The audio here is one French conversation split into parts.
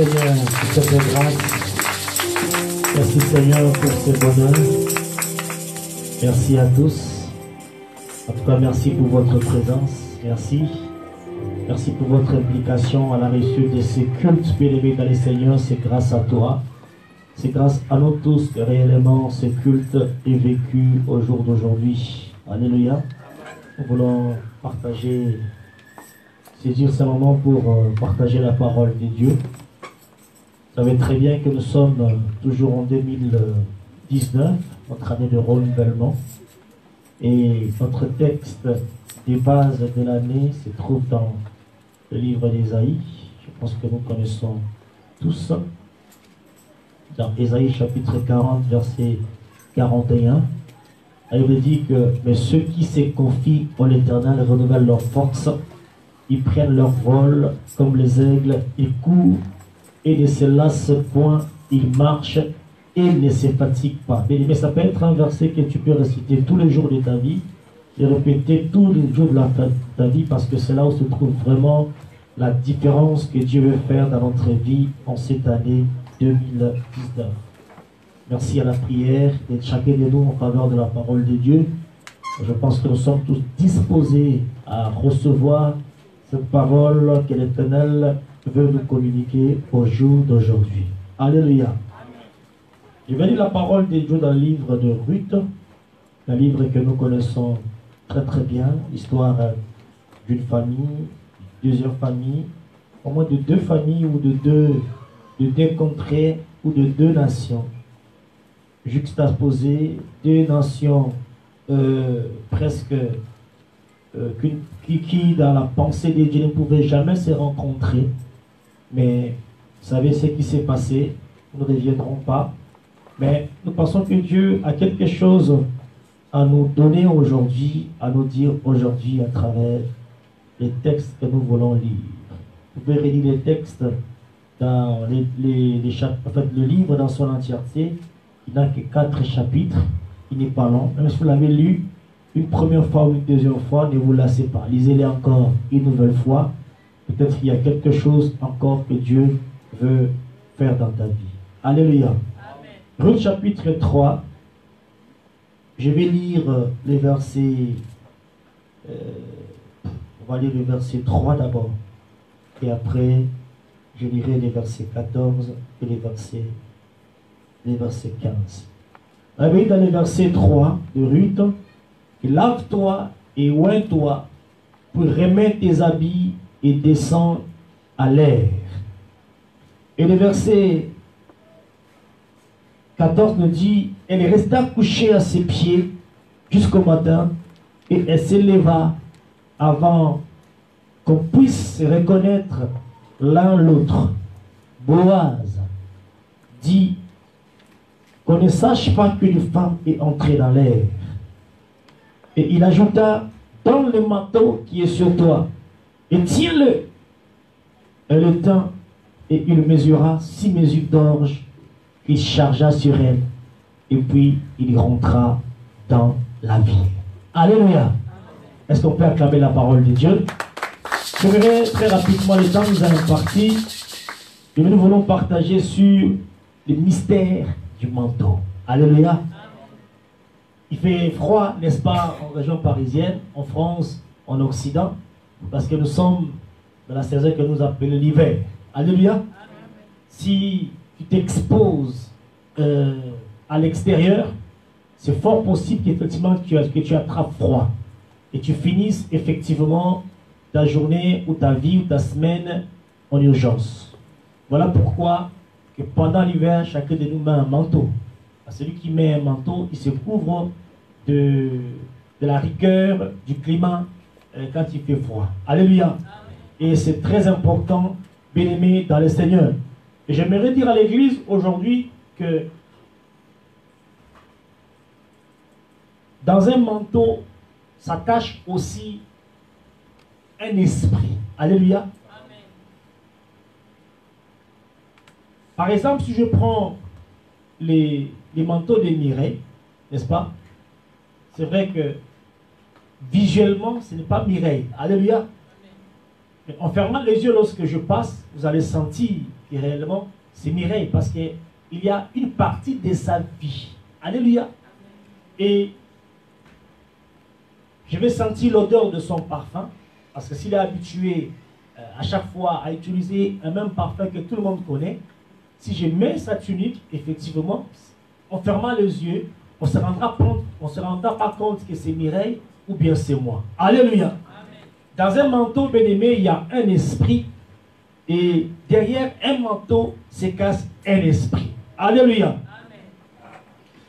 Seigneur pour cette grâce. Merci Seigneur pour ce bonheur. Merci à tous. En tout cas, merci pour votre présence. Merci. Merci pour votre implication à la réussite de ces cultes bien-aimés dans les Seigneurs. C'est grâce à toi. C'est grâce à nous tous que réellement ce culte est vécu au jour d'aujourd'hui. Alléluia. Nous voulons partager, saisir ce moment pour partager la parole de Dieu. Vous savez très bien que nous sommes toujours en 2019, notre année de renouvellement. Et notre texte des bases de l'année se trouve dans le livre d'Ésaïe. Je pense que nous connaissons tous. Dans Ésaïe chapitre 40, verset 41. Il me dit que mais ceux qui se confient en l'Éternel renouvellent leur force. Ils prennent leur vol comme les aigles, ils courent et ne se lassent point, ils marchent et ne se fatiguent pas. Mais ça peut être un verset que tu peux réciter tous les jours de ta vie et répéter tous les jours de ta vie parce que c'est là où se trouve vraiment la différence que Dieu veut faire dans notre vie en cette année 2019. Merci à la prière et chacun de nous en faveur de la parole de Dieu. Je pense que nous sommes tous disposés à recevoir cette parole que l'Éternel veut nous communiquer au jour d'aujourd'hui. Alléluia. Je vais lire la parole de Dieu dans le livre de Ruth, un livre que nous connaissons très très bien, l'histoire d'une famille, plusieurs familles, au moins de deux familles ou de deux contrées ou de deux nations. Juxtaposées, deux nations presque qui dans la pensée de Dieu ne pouvaient jamais se rencontrer. Mais vous savez ce qui s'est passé, nous ne reviendrons pas. Mais nous pensons que Dieu a quelque chose à nous donner aujourd'hui, à nous dire aujourd'hui à travers les textes que nous voulons lire. Vous pouvez relire les textes dans les chapitres, en fait le livre dans son entièreté. Il n'a que 4 chapitres, il n'est pas long. Même si vous l'avez lu une première fois ou une deuxième fois, ne vous lassez pas. Lisez-les encore une nouvelle fois. Peut-être qu'il y a quelque chose encore que Dieu veut faire dans ta vie. Alléluia. Ruth chapitre 3. Je vais lire les versets. On va lire le verset 3 d'abord. Et après, je lirai les versets 14 et les versets 15. Dans le verset 3 de Ruth, lave-toi et oins-toi pour remettre tes habits et descends à l'air. Et le verset 14 nous dit, elle resta couchée à ses pieds jusqu'au matin et elle s'éleva avant qu'on puisse se reconnaître l'un l'autre. Boaz dit qu'on ne sache pas qu'une femme est entrée dans l'air. Et il ajouta, dans le manteau qui est sur toi, et tiens-le. Elle le tint, et il mesura 6 mesures d'orge, qu'il chargea sur elle, et puis il rentra dans la ville. Alléluia. Est-ce qu'on peut acclamer la parole de Dieu? Je verrai très rapidement le temps nous allons partir, et nous voulons partager sur le mystère du manteau. Alléluia. Il fait froid, n'est-ce pas, en région parisienne, en France, en Occident, parce que nous sommes dans la saison que nous appelons l'hiver. Alléluia. Si tu t'exposes à l'extérieur, c'est fort possible qu'effectivement que tu attrapes froid et tu finisses effectivement ta journée ou ta vie ou ta semaine en urgence. Voilà pourquoi que pendant l'hiver, chacun de nous met un manteau. Celui qui met un manteau, il se couvre de la rigueur du climat quand il fait froid. Alléluia. Et c'est très important, bien-aimé dans le Seigneur. Et j'aimerais dire à l'église aujourd'hui que dans un manteau, ça cache aussi un esprit. Alléluia. Amen. Par exemple, si je prends les manteaux de Mireille, n'est-ce pas? C'est vrai que visuellement, ce n'est pas Mireille. Alléluia. Mais en fermant les yeux lorsque je passe, vous allez sentir que réellement, c'est Mireille, parce qu'il y a une partie de sa vie. Alléluia. Et je vais sentir l'odeur de son parfum, parce que s'il est habitué à chaque fois à utiliser un même parfum que tout le monde connaît, si je mets sa tunique, effectivement, en fermant les yeux, on ne se rendra pas compte que c'est Mireille ou bien c'est moi. Alléluia. Amen. Dans un manteau, bien-aimé, il y a un esprit. Et derrière un manteau se cache un esprit. Alléluia. Amen.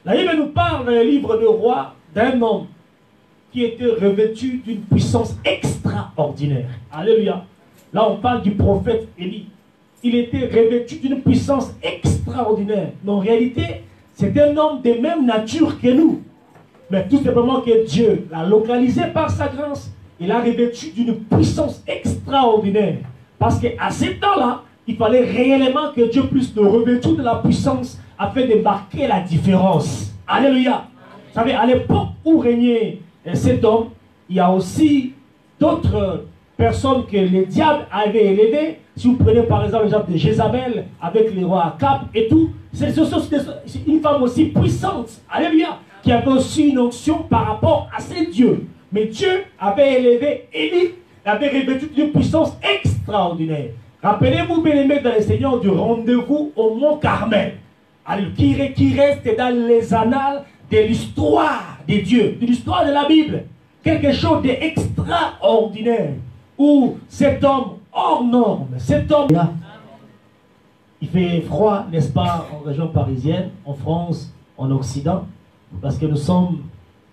La Bible nous parle dans le livre de Rois d'un homme qui était revêtu d'une puissance extraordinaire. Alléluia. Là, on parle du prophète Élie. Il était revêtu d'une puissance extraordinaire. Mais en réalité, c'est un homme de même nature que nous. Mais tout simplement que Dieu l'a localisé par sa grâce. Il a revêtu d'une puissance extraordinaire. Parce qu'à ce temps-là, il fallait réellement que Dieu puisse le revêtir de la puissance afin de marquer la différence. Alléluia. Vous savez, à l'époque où régnait cet homme, il y a aussi d'autres personnes que le diable avait élevées. Si vous prenez par exemple l'exemple de Jézabel avec les rois Akab et tout, c'est une femme aussi puissante, alléluia, qui avait aussi une onction par rapport à ses dieux. Mais Dieu avait élevé Élie, avait revêtu d'une puissance extraordinaire. Rappelez-vous, bien-aimés dans le Seigneur, du rendez-vous au mont Carmel, qui reste dans les annales de l'histoire des dieux, de l'histoire de la Bible. Quelque chose d'extraordinaire, où cet homme hors norme, cet homme-là, il fait froid, n'est-ce pas, en région parisienne, en France, en Occident, parce que nous sommes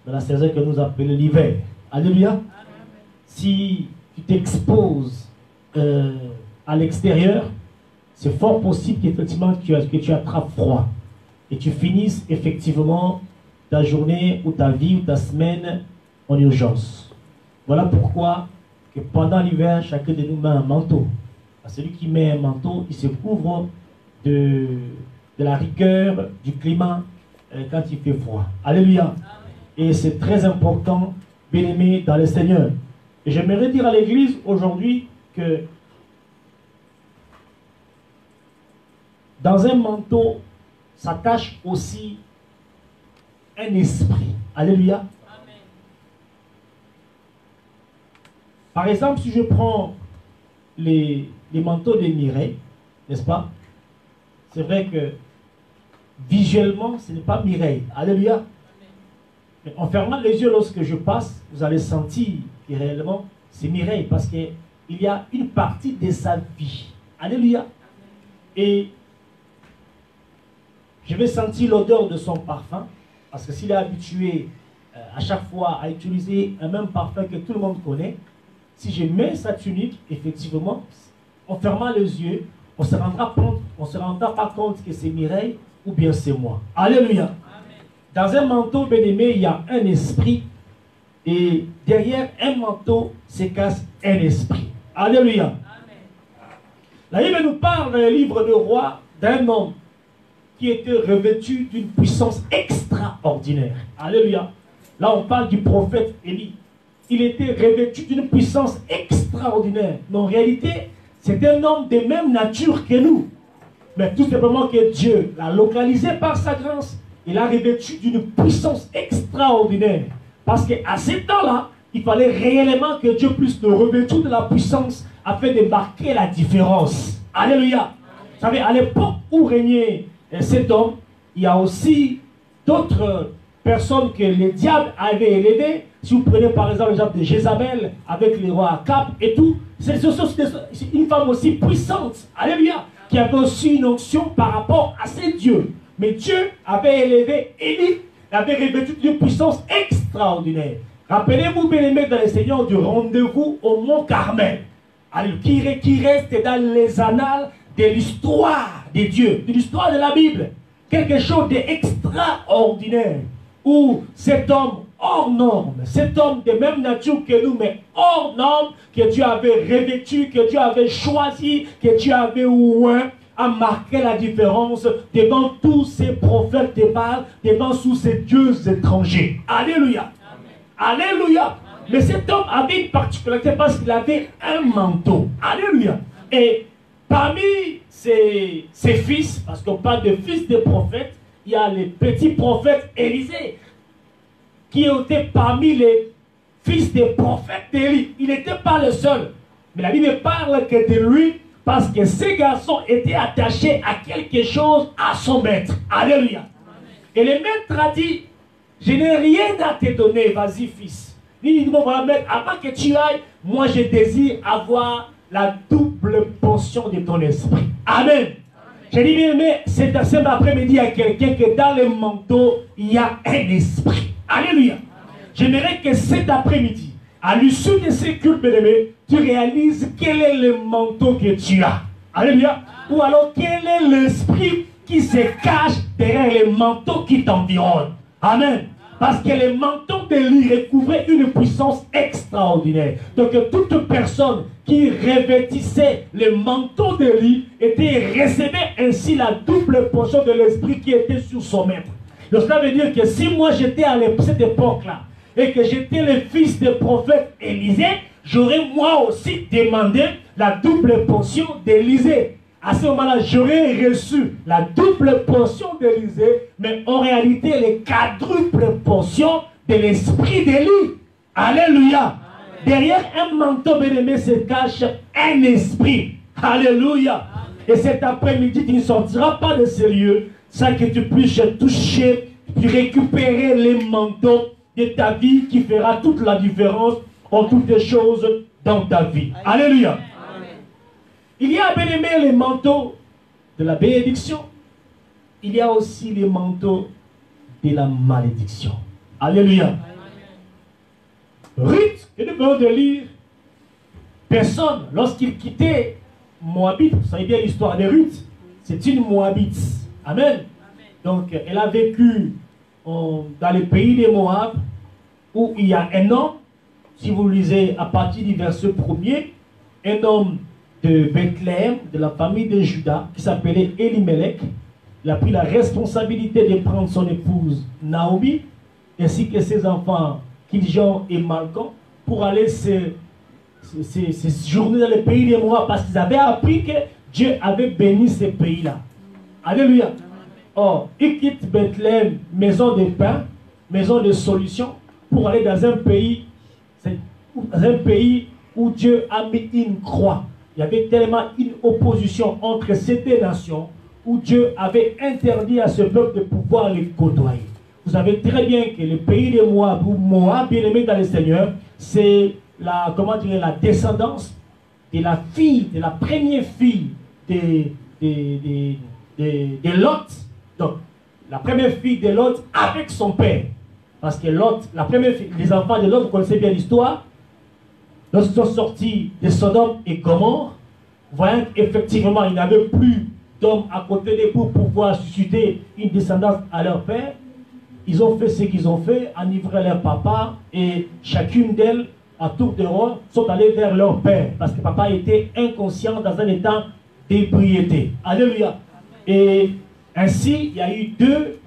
dans la saison que nous appelons l'hiver. Alléluia. Si tu t'exposes à l'extérieur, c'est fort possible qu'effectivement que tu attrapes froid et tu finisses effectivement ta journée ou ta vie ou ta semaine en urgence. Voilà pourquoi que pendant l'hiver, chacun de nous met un manteau. Celui qui met un manteau, il se couvre de la rigueur du climat quand il fait froid. Alléluia. Et c'est très important, bien-aimé dans le Seigneur. Et j'aimerais dire à l'église aujourd'hui que dans un manteau s'attache aussi un esprit. Alléluia. Par exemple, si je prends les manteaux de Mireille, n'est-ce pas? C'est vrai que visuellement, ce n'est pas Mireille. Alléluia. Mais en fermant les yeux lorsque je passe, vous allez sentir que réellement, c'est Mireille, parce qu'il y a une partie de sa vie. Alléluia. Et je vais sentir l'odeur de son parfum, parce que s'il est habitué à chaque fois à utiliser un même parfum que tout le monde connaît, si je mets sa tunique, effectivement, en fermant les yeux, on ne se rendra pas compte que c'est Mireille ou bien c'est moi. Alléluia. Amen. Dans un manteau, bien-aimé, il y a un esprit. Et derrière un manteau se cache un esprit. Alléluia. Amen. La Bible nous parle dans le livre de Rois d'un homme qui était revêtu d'une puissance extraordinaire. Alléluia. Là, on parle du prophète Élie. Il était revêtu d'une puissance extraordinaire. Mais en réalité, c'est un homme de même nature que nous. Mais tout simplement que Dieu l'a localisé par sa grâce. Il a revêtu d'une puissance extraordinaire. Parce qu'à ce temps-là, il fallait réellement que Dieu puisse le revêtir de la puissance afin de marquer la différence. Alléluia. Vous savez, à l'époque où régnait cet homme, il y a aussi d'autres personnes que le diable avait élevées. Si vous prenez par exemple l'exemple de Jézabel avec les rois Akab et tout, c'est une femme aussi puissante, alléluia, qui avait aussi une onction par rapport à ses dieux. Mais Dieu avait élevé Élie, avait revêtu d'une puissance extraordinaire. Rappelez-vous, bien-aimés dans le Seigneur, du rendez-vous au mont Carmel, qui reste dans les annales de l'histoire des dieux, de l'histoire de la Bible. Quelque chose d'extraordinaire, où cet homme hors norme, cet homme de même nature que nous, mais hors norme, que Dieu avait revêtu, que Dieu avait choisi, que Dieu avait oint, a marqué la différence devant tous ces prophètes de Baal, devant tous ces dieux étrangers. Alléluia. Amen. Alléluia. Amen. Mais cet homme avait une particularité parce qu'il avait un manteau. Alléluia. Et parmi ses fils, parce qu'on parle de fils de prophètes, il y a les petits prophètes Élisée, qui étaient parmi les fils des prophètes d'Élie. Il n'était pas le seul. Mais la Bible ne parle que de lui parce que ces garçons étaient attachés à quelque chose, à son maître. Alléluia. Et le maître a dit, je n'ai rien à te donner, vas-y fils. Il dit, bon, voilà, maître, avant que tu ailles, moi je désire avoir la double portion de ton esprit. Amen. J'ai dit, bien aimé, cet après-midi, il y a quelqu'un que dans le manteau, il y a un esprit. Alléluia. J'aimerais que cet après-midi, à l'issue de ces cultes, bien aimé, tu réalises quel est le manteau que tu as. Alléluia. Ou alors, quel est l'esprit qui se cache derrière les manteaux qui t'environnent. Amen. Parce que les manteaux d'Élie recouvraient une puissance extraordinaire. Donc toute personne qui revêtissait le manteau d'Élie recevait ainsi la double portion de l'esprit qui était sur son maître. Donc cela veut dire que si moi j'étais à cette époque-là et que j'étais le fils du prophète Élisée, j'aurais moi aussi demandé la double portion d'Élisée. À ce moment-là, j'aurais reçu la double portion d'Élisée, mais en réalité, les quadruple portions de l'esprit d'Élie. Alléluia. Derrière un manteau bien-aimé se cache un esprit. Alléluia. Et cet après-midi, tu ne sortiras pas de ce lieu sans que tu puisses toucher, puis récupérer les manteaux de ta vie qui fera toute la différence en toutes les choses dans ta vie. Alléluia. Il y a, bien aimé, les manteaux de la bénédiction. Il y a aussi les manteaux de la malédiction. Alléluia. Ruth, que nous venons de lire, personne, lorsqu'il quittait Moabite, vous savez bien l'histoire de Ruth, c'est une Moabite. Amen. Donc, elle a vécu dans le pays de Moab, où il y a un homme, si vous lisez à partir du verset 1er, un homme de Bethléem, de la famille de Juda, qui s'appelait Elimelech. Il a pris la responsabilité de prendre son épouse Naomi, ainsi que ses enfants Kiljon et Malcom, pour aller se séjourner dans le pays de Moab, parce qu'ils avaient appris que Dieu avait béni ces pays-là. Alléluia. Or, ils quittent Bethléem, maison de pain, maison de solution, pour aller dans un pays où Dieu a mis une croix. Il y avait tellement une opposition entre ces deux nations où Dieu avait interdit à ce peuple de pouvoir les côtoyer. Vous savez très bien que le pays de Moab, ou Moab, bien aimé dans le Seigneur, c'est la descendance de la fille, de la première fille de Lot. Donc, la première fille de Lot avec son père. Parce que Lot, la première fille, les enfants de Lot, vous connaissez bien l'histoire. Lorsqu'ils sont sortis de Sodome et Gomorrhe, voyant qu'effectivement, il n'y avait plus d'hommes à côté d'eux pour pouvoir susciter une descendance à leur père, ils ont fait ce qu'ils ont fait, enivré leur papa, et chacune d'elles, à tour de rôle, sont allées vers leur père, parce que papa était inconscient dans un état d'ébriété. Alléluia. Et ainsi, il y a eu deux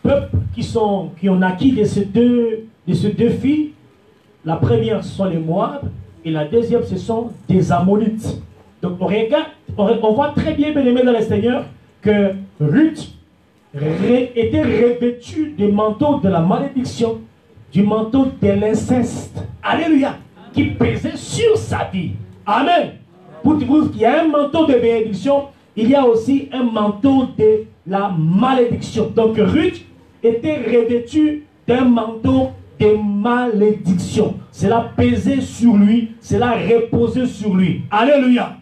peuples qui ont naquis de ces deux filles. La première, ce sont les Moab, et la deuxième, ce sont des Ammonites. Donc on regarde, on voit très bien, bien aimé dans le Seigneur, que Ruth était revêtue du manteau de la malédiction, du manteau de l'inceste. Alléluia. Qui pesait sur sa vie. Amen. Pour dire qu'il y a un manteau de bénédiction, il y a aussi un manteau de la malédiction. Donc Ruth était revêtue d'un manteau de malédiction. Cela pesait sur lui, cela reposait sur lui. Alléluia.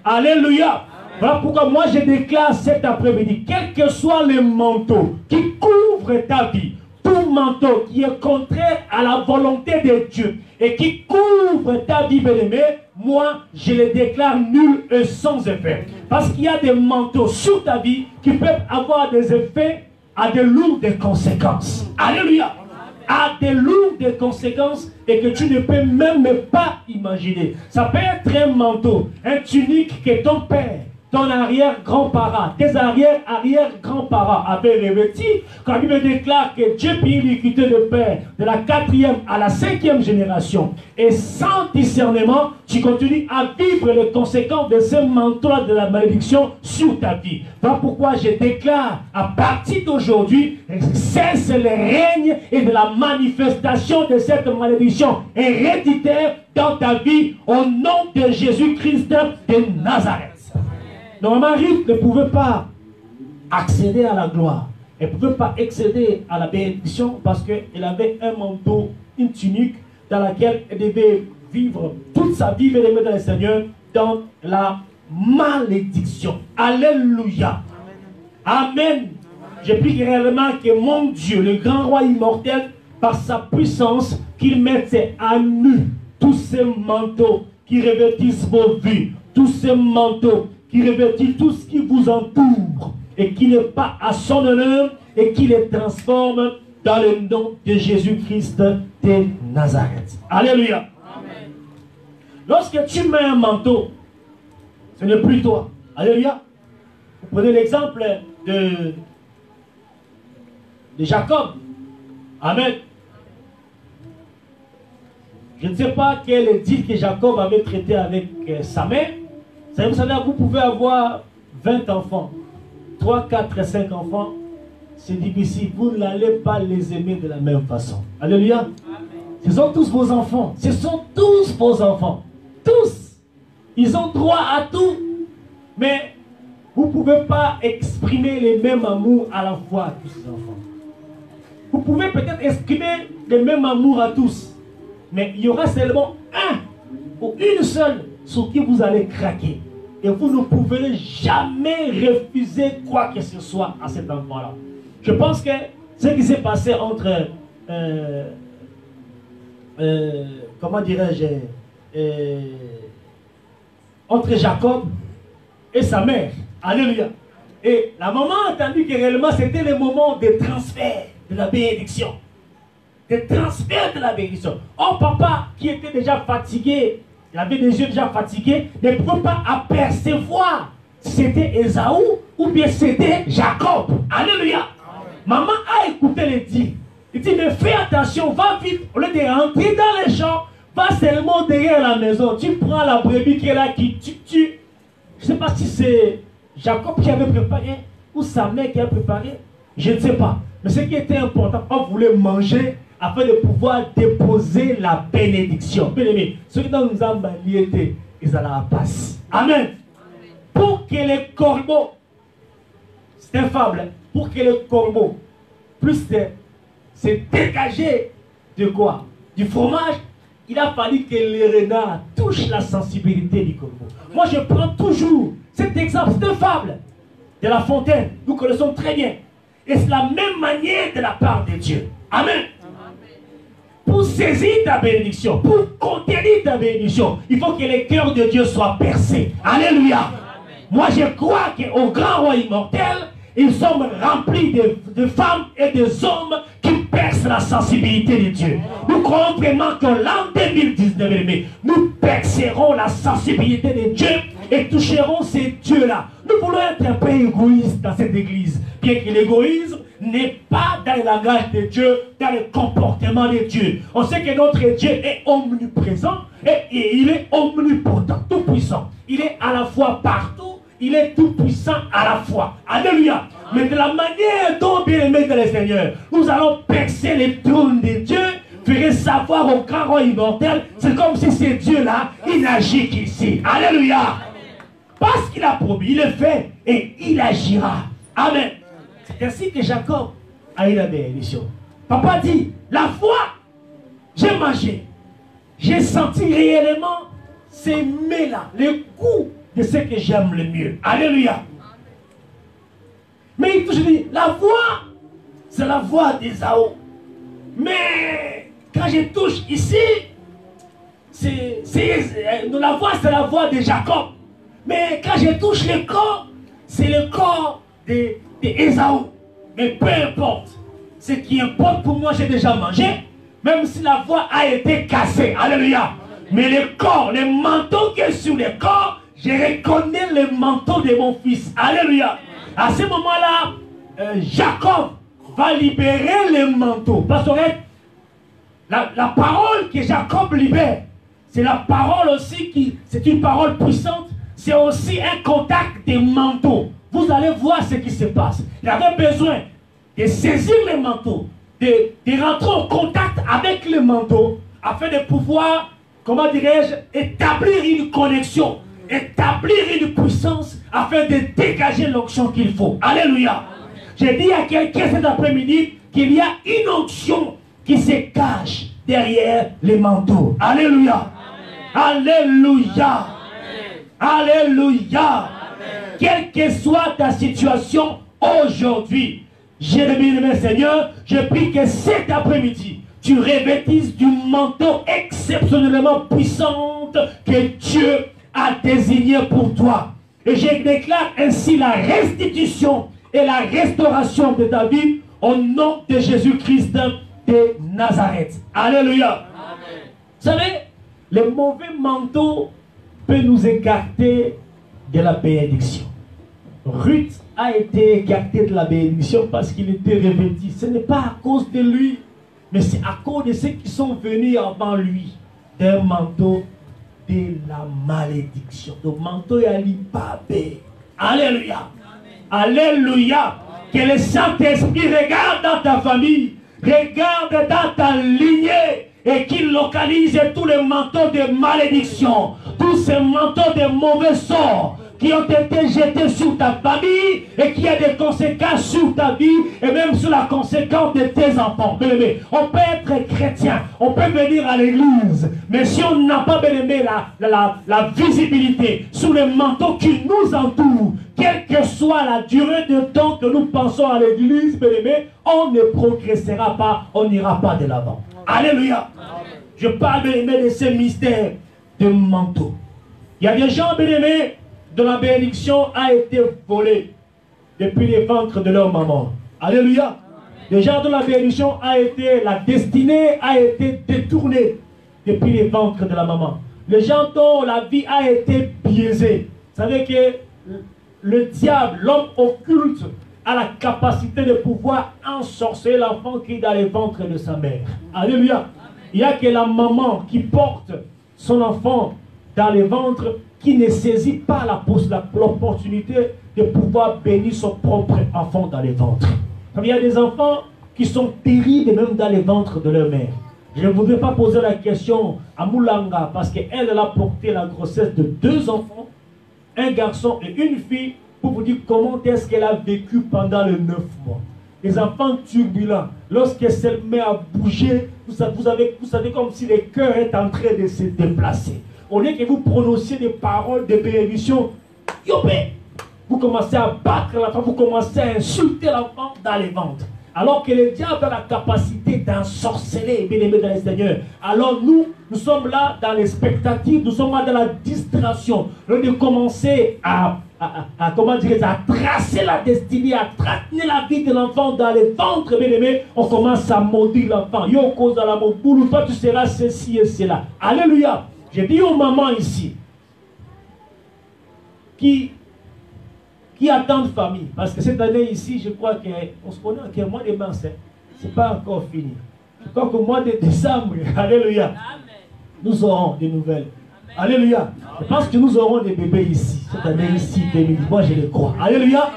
Alléluia. Voilà pourquoi moi je déclare cet après-midi, quel que soit le manteau qui couvre ta vie, tout manteau qui est contraire à la volonté de Dieu et qui couvre ta vie, bien-aimée, moi je le déclare nul et sans effet. Parce qu'il y a des manteaux sur ta vie qui peuvent avoir des effets à de lourdes conséquences. Alléluia. À des lourdes conséquences et que tu ne peux même pas imaginer. Ça peut être un manteau, un tunique que ton père ton arrière-grand-parent, tes arrière-arrière-grands-parents avaient revêti, quand la Bible déclare que Dieu prit l'iniquité de père de la 4e à la 5e génération, et sans discernement, tu continues à vivre les conséquences de ce manteau de la malédiction sur ta vie. Voilà pourquoi je déclare, à partir d'aujourd'hui, cesse le règne et de la manifestation de cette malédiction héréditaire dans ta vie, au nom de Jésus-Christ de Nazareth. Normalement, Ruth ne pouvait pas accéder à la gloire. Elle ne pouvait pas accéder à la bénédiction parce qu'elle avait un manteau, une tunique dans laquelle elle devait vivre toute sa vie, bien-aimée dans le Seigneur, dans la malédiction. Alléluia. Amen. Je prie réellement que mon Dieu, le grand roi immortel, par sa puissance, qu'il mette à nu tous ces manteaux qui revêtissent vos vies, tous ces manteaux qui revêtit tout ce qui vous entoure et qui n'est pas à son honneur et qui les transforme dans le nom de Jésus-Christ de Nazareth. Alléluia. Amen. Lorsque tu mets un manteau, ce n'est plus toi. Alléluia. Vous prenez l'exemple de Jacob. Amen. Je ne sais pas quel est dit que Jacob avait traité avec sa mère. Vous savez, vous pouvez avoir 20 enfants, 3, 4, 5 enfants, c'est difficile. Vous n'allez pas les aimer de la même façon. Alléluia. Amen. Ce sont tous vos enfants. Ce sont tous vos enfants. Tous. Ils ont droit à tout. Mais vous ne pouvez pas exprimer les mêmes amours à la fois à tous ces enfants. Vous pouvez peut-être exprimer les mêmes amours à tous. Mais il y aura seulement un ou une seule sur qui vous allez craquer. Et vous ne pouvez jamais refuser quoi que ce soit à cet enfant-là. Je pense que ce qui s'est passé entre, comment dirais-je, entre Jacob et sa mère. Alléluia. Et la maman a entendu que réellement c'était le moment de transfert de la bénédiction. De transfert de la bénédiction. Oh, papa, qui était déjà fatigué, il avait des yeux déjà fatigués, ne pouvait pas apercevoir si c'était Ésaü ou bien c'était Jacob. Alléluia. Maman a écouté les dits. Il dit, mais fais attention, va vite. Au lieu de rentrer dans les champs, va seulement derrière la maison. Tu prends la brebis qui est là, qui tue. Je ne sais pas si c'est Jacob qui avait préparé ou sa mère qui a préparé. Je ne sais pas. Mais ce qui était important, on voulait manger afin de pouvoir déposer la bénédiction. Bien aimé, ceux qui nous ont banni, ils allaient à passe. Amen. Pour que les corbeaux, c'est une fable, pour que les corbeaux puissent se dégager de quoi? Du fromage, il a fallu que les renards touchent la sensibilité du corbeau. Moi, je prends toujours cet exemple, c'est une fable de La Fontaine. Nous connaissons très bien. Et c'est la même manière de la part de Dieu. Amen. Pour saisir ta bénédiction, pour contenir ta bénédiction, il faut que les cœurs de Dieu soient percés. Alléluia. Amen. Moi, je crois qu'au grand roi immortel, ils sont remplis de femmes et des hommes qui percent la sensibilité de Dieu. Nous croyons vraiment que l'an 2019, nous percerons la sensibilité de Dieu et toucherons ces dieux-là. Nous voulons être un peu égoïstes dans cette église, bien que l'égoïsme n'est pas dans le langage de Dieu, dans le comportement de Dieu. On sait que notre Dieu est omniprésent et il est omnipotent, tout puissant. Il est à la fois partout, il est tout puissant à la fois. Alléluia. Mais de la manière dont, bien aimé de le Seigneur, nous allons percer les trônes de Dieu, faire savoir au grand roi immortel, c'est comme si ce Dieu-là, il n'agit qu'ici. Alléluia. Parce qu'il a promis, il le fait et il agira. Amen. C'est ainsi que Jacob a eu la bénédiction. Papa dit, la foi, j'ai mangé. J'ai senti réellement ces mets-là, le goût de ce que j'aime le mieux. Alléluia. Mais il touche, dit, la voix, c'est la voix d'Ésaü. Mais quand je touche ici, la voix, c'est la voix de Jacob. Mais quand je touche le corps, c'est le corps d'Ésaü. Mais peu importe. Ce qui importe pour moi, j'ai déjà mangé. Même si la voix a été cassée. Alléluia. Mais le corps, le manteau qui est sur le corps, je reconnais le manteau de mon fils. Alléluia. À ce moment-là, Jacob va libérer le manteau. Parce que la parole que Jacob libère, c'est la parole aussi c'est une parole puissante. C'est aussi un contact des manteaux. Vous allez voir ce qui se passe. Il avait besoin de saisir le manteau, de rentrer en contact avec le manteau, afin de pouvoir, comment dirais-je, établir une connexion, établir une puissance, afin de dégager l'onction qu'il faut. Alléluia. J'ai dit à quelqu'un cet après-midi qu'il y a une onction qui se cache derrière les manteaux. Alléluia. Alléluia. Alléluia. Quelle que soit ta situation aujourd'hui, j'ai le bien-aimé Seigneur, je prie que cet après-midi, tu revêtisses du manteau exceptionnellement puissant que Dieu a désigné pour toi. Et je déclare ainsi la restitution et la restauration de ta vie au nom de Jésus-Christ de Nazareth. Alléluia. Amen. Vous savez, le mauvais manteau peut nous écarter de la bénédiction. Ruth a été écarté de la bénédiction parce qu'il était revêtu. Ce n'est pas à cause de lui, mais c'est à cause de ceux qui sont venus avant lui, d'un manteau de la malédiction. Le manteau est à l'Ibabé. Alléluia. Alléluia. Que le Saint-Esprit regarde dans ta famille, regarde dans ta lignée, et qu'il localise tous les manteaux de malédiction, tous ces manteaux de mauvais sorts qui ont été jetés sur ta famille et qui a des conséquences sur ta vie et même sur la conséquence de tes enfants. Bien aimé, on peut être chrétien, on peut venir à l'église, mais si on n'a pas, bien aimé, la visibilité sur les manteaux qui nous entourent, quelle que soit la durée de temps que nous pensons à l'église, bien aimé, on ne progressera pas, on n'ira pas de l'avant. Alléluia. Je parle, bien aimé, de ces mystères de manteau. Il y a des gens, bien aimés, dont la bénédiction a été volée depuis les ventres de leur maman. Alléluia. Des gens dont la bénédiction a été, la destinée a été détournée depuis les ventres de la maman. Les gens dont la vie a été biaisée. Vous savez que le diable, l'homme occulte, a la capacité de pouvoir ensorceler l'enfant qui est dans les ventres de sa mère. Alléluia. Il n'y a que la maman qui porte son enfant dans les ventres qui ne saisit pas l'opportunité de pouvoir bénir son propre enfant dans les ventres. Comme il y a des enfants qui sont terribles même dans les ventres de leur mère. Je ne voudrais pas poser la question à Moulanga parce qu'elle a porté la grossesse de 2 enfants, un garçon et une fille, pour vous dire comment est-ce qu'elle a vécu pendant les 9 mois. Les enfants turbulents, lorsqu'elle se met à bouger, vous savez comme si le cœur est en train de se déplacer. Au lieu que vous prononciez des paroles de bénédiction, vous commencez à battre l'enfant, vous commencez à insulter l'enfant dans les ventres. Alors que le diable a la capacité d'ensorceler, bien-aimés dans le Seigneur. Alors nous sommes là dans les spectatives, nous sommes là dans la distraction. Nous de commencer à tracer la destinée, à tracer la vie de l'enfant dans les ventres, bien-aimés, on commence à maudire l'enfant. Yo cause à la moboulou, toi tu seras ceci et cela. Alléluia. J'ai dit aux mamans ici qui attendent famille. Parce que cette année ici, je crois qu'on se connaît qu'un mois de mars. Ce n'est pas encore fini. Je crois qu'au mois de décembre, alléluia, amen, nous aurons des nouvelles. Amen. Alléluia. Je pense que nous aurons des bébés ici. Cette année ici, 2000. Moi, je le crois. Alléluia.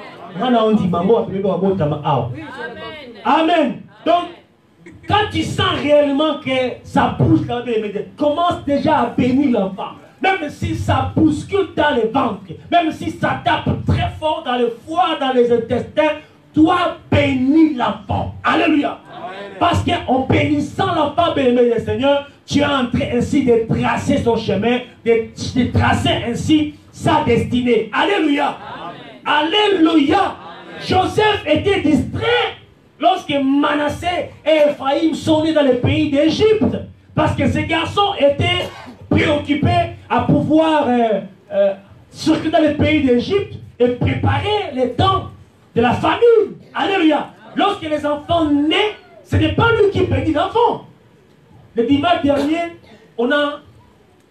Amen. Donc, quand tu sens réellement que ça bouge quand même, commence déjà à bénir l'enfant. Même si ça bouscule dans les ventres, même si ça tape très fort dans le foie, dans les intestins, toi bénis l'enfant. Alléluia. Parce qu'en bénissant l'enfant, béni le Seigneur, tu es en train ainsi de tracer son chemin, de tracer ainsi sa destinée. Alléluia. Amen. Alléluia. Amen. Joseph était distrait lorsque Manassé et Ephraïm sont nés dans le pays d'Égypte. Parce que ces garçons étaient préoccupés à pouvoir circuler dans le pays d'Égypte et préparer les temps de la famille. Alléluia. Lorsque les enfants naissent, ce n'est pas lui qui bénit l'enfant. Le dimanche dernier, on a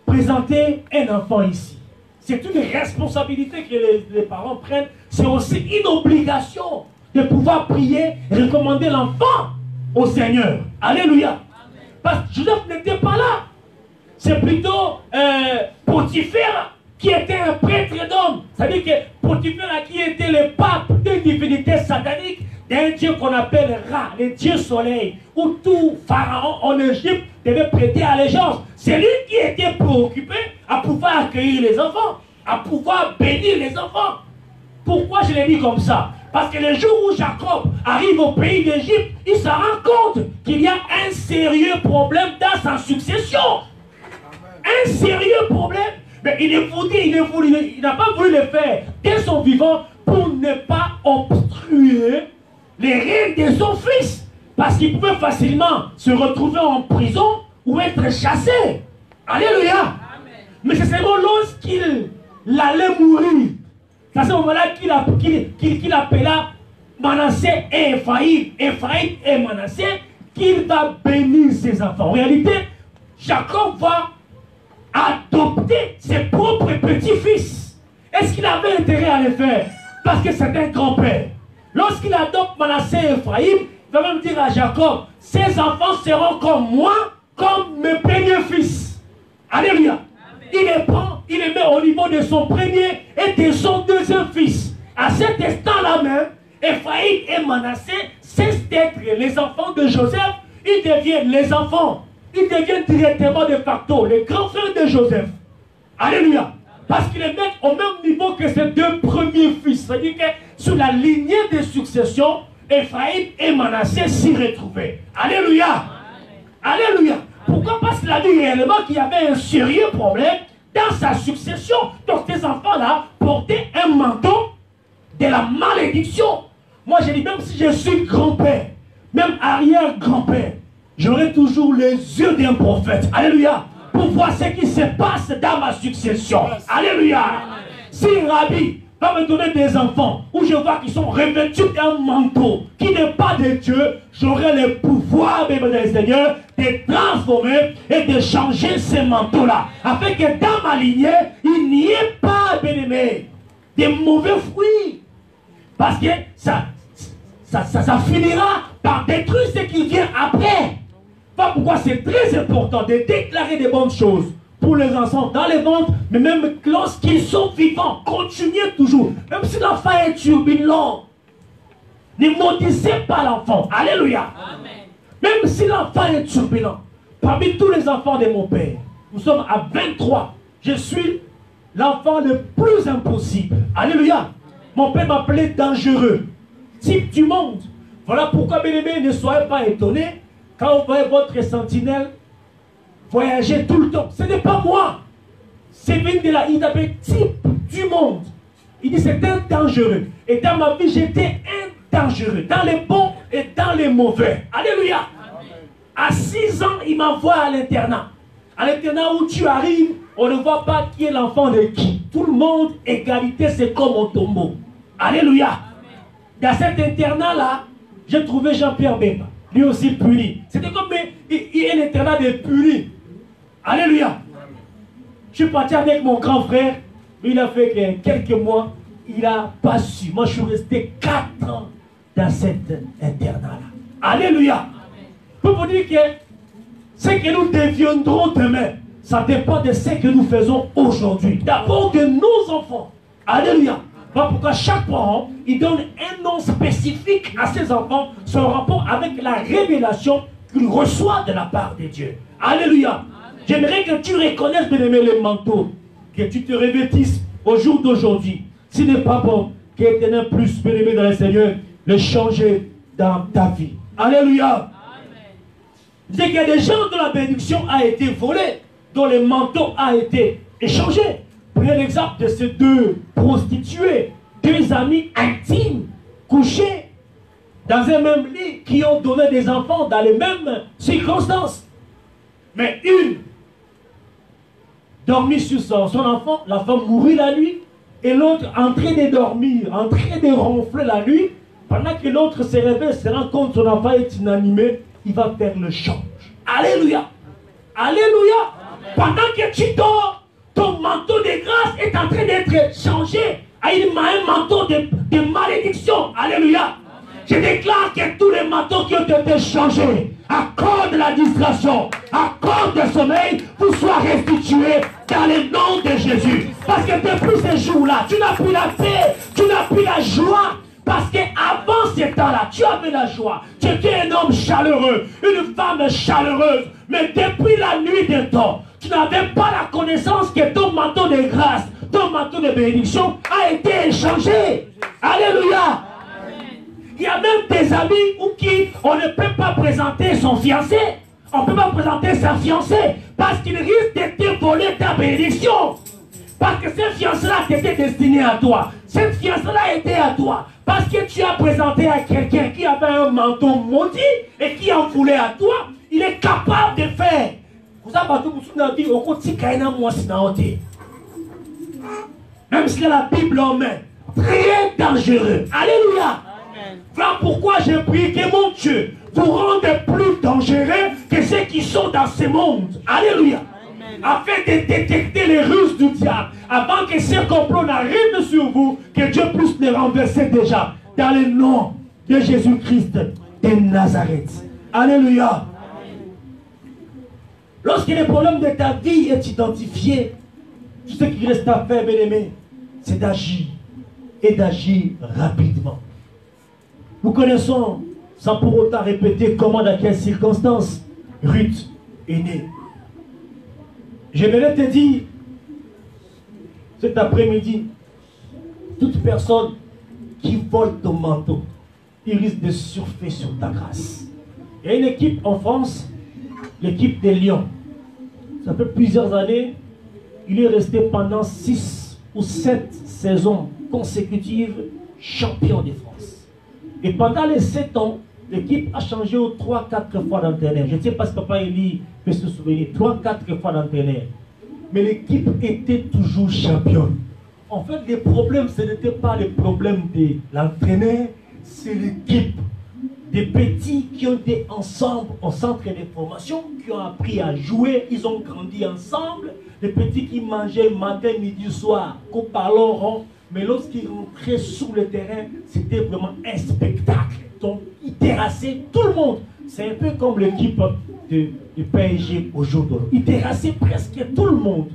présenté un enfant ici. c'est une responsabilité que les parents prennent. C'est aussi une obligation de pouvoir prier et recommander l'enfant au Seigneur. Alléluia. Parce que Joseph n'était pas là. C'est plutôt Potiphar qui était un prêtre d'homme. C'est-à-dire que Potiphar qui était le pape d'une divinité satanique, d'un dieu qu'on appelle Ra, le dieu soleil, où tout pharaon en Égypte devait prêter allégeance. C'est lui qui était préoccupé à pouvoir accueillir les enfants, à pouvoir bénir les enfants. Pourquoi je l'ai dit comme ça? Parce que le jour où Jacob arrive au pays d'Égypte, il se rend compte qu'il y a un sérieux problème dans sa succession. Un sérieux problème. Mais il n'a pas voulu le faire dès son vivant pour ne pas obstruer les règnes de son fils. Parce qu'il pouvait facilement se retrouver en prison ou être chassé. Alléluia. Amen. Mais c'est seulement lorsqu'il allait mourir, c'est à ce moment-là qu'il appela Manassé et Ephraïm et Manassé, qu'il va bénir ses enfants. En réalité, Jacob va adopter ses propres petits-fils. Est-ce qu'il avait intérêt à le faire? Parce que c'est un grand-père. Lorsqu'il adopte Manassé et Ephraïm, il va même dire à Jacob, ses enfants seront comme moi, comme mes premiers fils. Alléluia. Il les prend, il les met au niveau de son premier et de son deuxième fils. À cet instant-là même, Ephraïm et Manassé cessent d'être les enfants de Joseph. Ils deviennent les enfants. Ils deviennent directement de facto les grands frères de Joseph. Alléluia. Parce qu'ils les mettent au même niveau que ses deux premiers fils. C'est-à-dire que sur la lignée de succession, Ephraïm et Manassé s'y retrouvaient. Alléluia. Alléluia. Pourquoi? Parce qu'il a dit réellement qu'il y avait un sérieux problème dans sa succession. Donc ces enfants-là portaient un manteau de la malédiction. Moi je dis, même si je suis grand-père, même arrière-grand-père, j'aurai toujours les yeux d'un prophète. Alléluia. Pour voir ce qui se passe dans ma succession. Alléluia. Si Rabbi va me donner des enfants où je vois qu'ils sont revêtus d'un manteau qui n'est pas de Dieu, j'aurai le pouvoir, mes Seigneur, de transformer et de changer ces manteaux-là. Afin que dans ma lignée, il n'y ait pas, bien-aimé, de mauvais fruits. Parce que ça finira par détruire ce qui vient après. Voilà pourquoi c'est très important de déclarer des bonnes choses pour les enfants dans les ventres, mais même lorsqu'ils sont vivants, continuez toujours. Même si l'enfant est turbulent, ne maudissez pas l'enfant. Alléluia. Amen. Même si l'enfant est turbulent, parmi tous les enfants de mon père, nous sommes à 23. Je suis l'enfant le plus impossible. Alléluia. Amen. Mon père m'appelait dangereux, type du monde. Voilà pourquoi, bien-aimés, ne soyez pas étonnés quand vous voyez votre sentinelle voyager tout le temps. Ce n'est pas moi. C'est venu de la il appelle type du monde. Il dit c'est un dangereux. Et dans ma vie, j'étais un dangereux. Dans les bons et dans les mauvais. Alléluia. Amen. À 6 ans, il m'envoie à l'internat. À l'internat où tu arrives, on ne voit pas qui est l'enfant de qui. Tout le monde, égalité, c'est comme au tombeau. Alléluia. Amen. Dans cet internat-là, j'ai trouvé Jean-Pierre Bemba. Lui aussi puni. C'était comme un internat de puni. Alléluia. Je suis parti avec mon grand frère. Il a fait que quelques mois. Il n'a pas su. Moi, je suis resté 4 ans dans cet internat-là. Alléluia. Pour vous dire que ce que nous deviendrons demain, ça dépend de ce que nous faisons aujourd'hui. D'abord de nos enfants. Alléluia. Voilà pourquoi chaque parent, il donne un nom spécifique à ses enfants, son rapport avec la révélation qu'il reçoit de la part de Dieu. Alléluia. J'aimerais que tu reconnaisses, bien-aimé, le manteau, que tu te revêtisses au jour d'aujourd'hui. S'il n'est pas bon, que l'Éternel plus, bien-aimé dans le Seigneur, le changer dans ta vie. Alléluia. C'est qu'il y a des gens dont la bénédiction a été volée, dont le manteau a été échangé. Prenez l'exemple de ces 2 prostituées, 2 amis intimes, couchés dans un même lit, qui ont donné des enfants dans les mêmes circonstances. Mais une dormit sur son enfant, la femme mourit la nuit, et l'autre en train de dormir, en train de ronfler la nuit, pendant que l'autre se réveille, se rend compte que son enfant est inanimé, il va faire le change. Alléluia. Alléluia. Pendant que tu dors, ton manteau de grâce est en train d'être changé à un manteau de malédiction. Alléluia. Je déclare que tous les manteaux qui ont été changés à cause de la distraction, à cause du sommeil, vous soient restitués dans le nom de Jésus. Parce que depuis ces jours-là, tu n'as plus la paix, tu n'as plus la joie. Parce qu'avant ce temps-là, tu avais la joie. Tu étais un homme chaleureux, une femme chaleureuse. Mais depuis la nuit des temps, tu n'avais pas la connaissance que ton manteau de grâce, ton manteau de bénédiction a été échangé. Alléluia. Il y a même des amis où qui on ne peut pas présenter son fiancé. On ne peut pas présenter sa fiancée parce qu'il risque de te voler ta bénédiction. Parce que cette fiancée-là était destinée à toi. Cette fiancée-là était à toi. Parce que tu as présenté à quelqu'un qui avait un manteau maudit et qui en voulait à toi, il est capable de faire. Vous avez même si la Bible en main, très dangereux. Alléluia. Voilà pourquoi j'ai prié que mon Dieu vous rende plus dangereux que ceux qui sont dans ce monde. Alléluia. Afin de détecter les ruses du diable, avant que ce complot n'arrive sur vous, que Dieu puisse les renverser déjà, dans le nom de Jésus-Christ de Nazareth. Alléluia. Lorsque le problème de ta vie est identifié, tout ce qui reste à faire, bien-aimé, c'est d'agir, et d'agir rapidement. Nous connaissons, sans pour autant répéter comment, dans quelles circonstances, Ruth est née. J'aimerais te dire, cet après-midi, toute personne qui vole ton manteau, il risque de surfer sur ta grâce. Il y a une équipe en France, l'équipe des Lions. Ça fait plusieurs années, il est resté pendant 6 ou 7 saisons consécutives champion de France. Et pendant les 7 ans, l'équipe a changé 3-4 fois d'entraîneur. Je ne sais pas si Papa Eli peut se souvenir. 3-4 fois d'entraîneur. Mais l'équipe était toujours championne. En fait, les problèmes, ce n'était pas les problèmes de l'entraîneur, c'est l'équipe. Des petits qui ont été ensemble au centre de formation, qui ont appris à jouer, ils ont grandi ensemble. Les petits qui mangeaient matin, midi, soir, qu'au ballon rond. Mais lorsqu'ils rentraient sur le terrain, c'était vraiment un spectacle. Donc, ils terrassaient tout le monde. C'est un peu comme l'équipe du PSG aujourd'hui. Ils terrassaient presque tout le monde.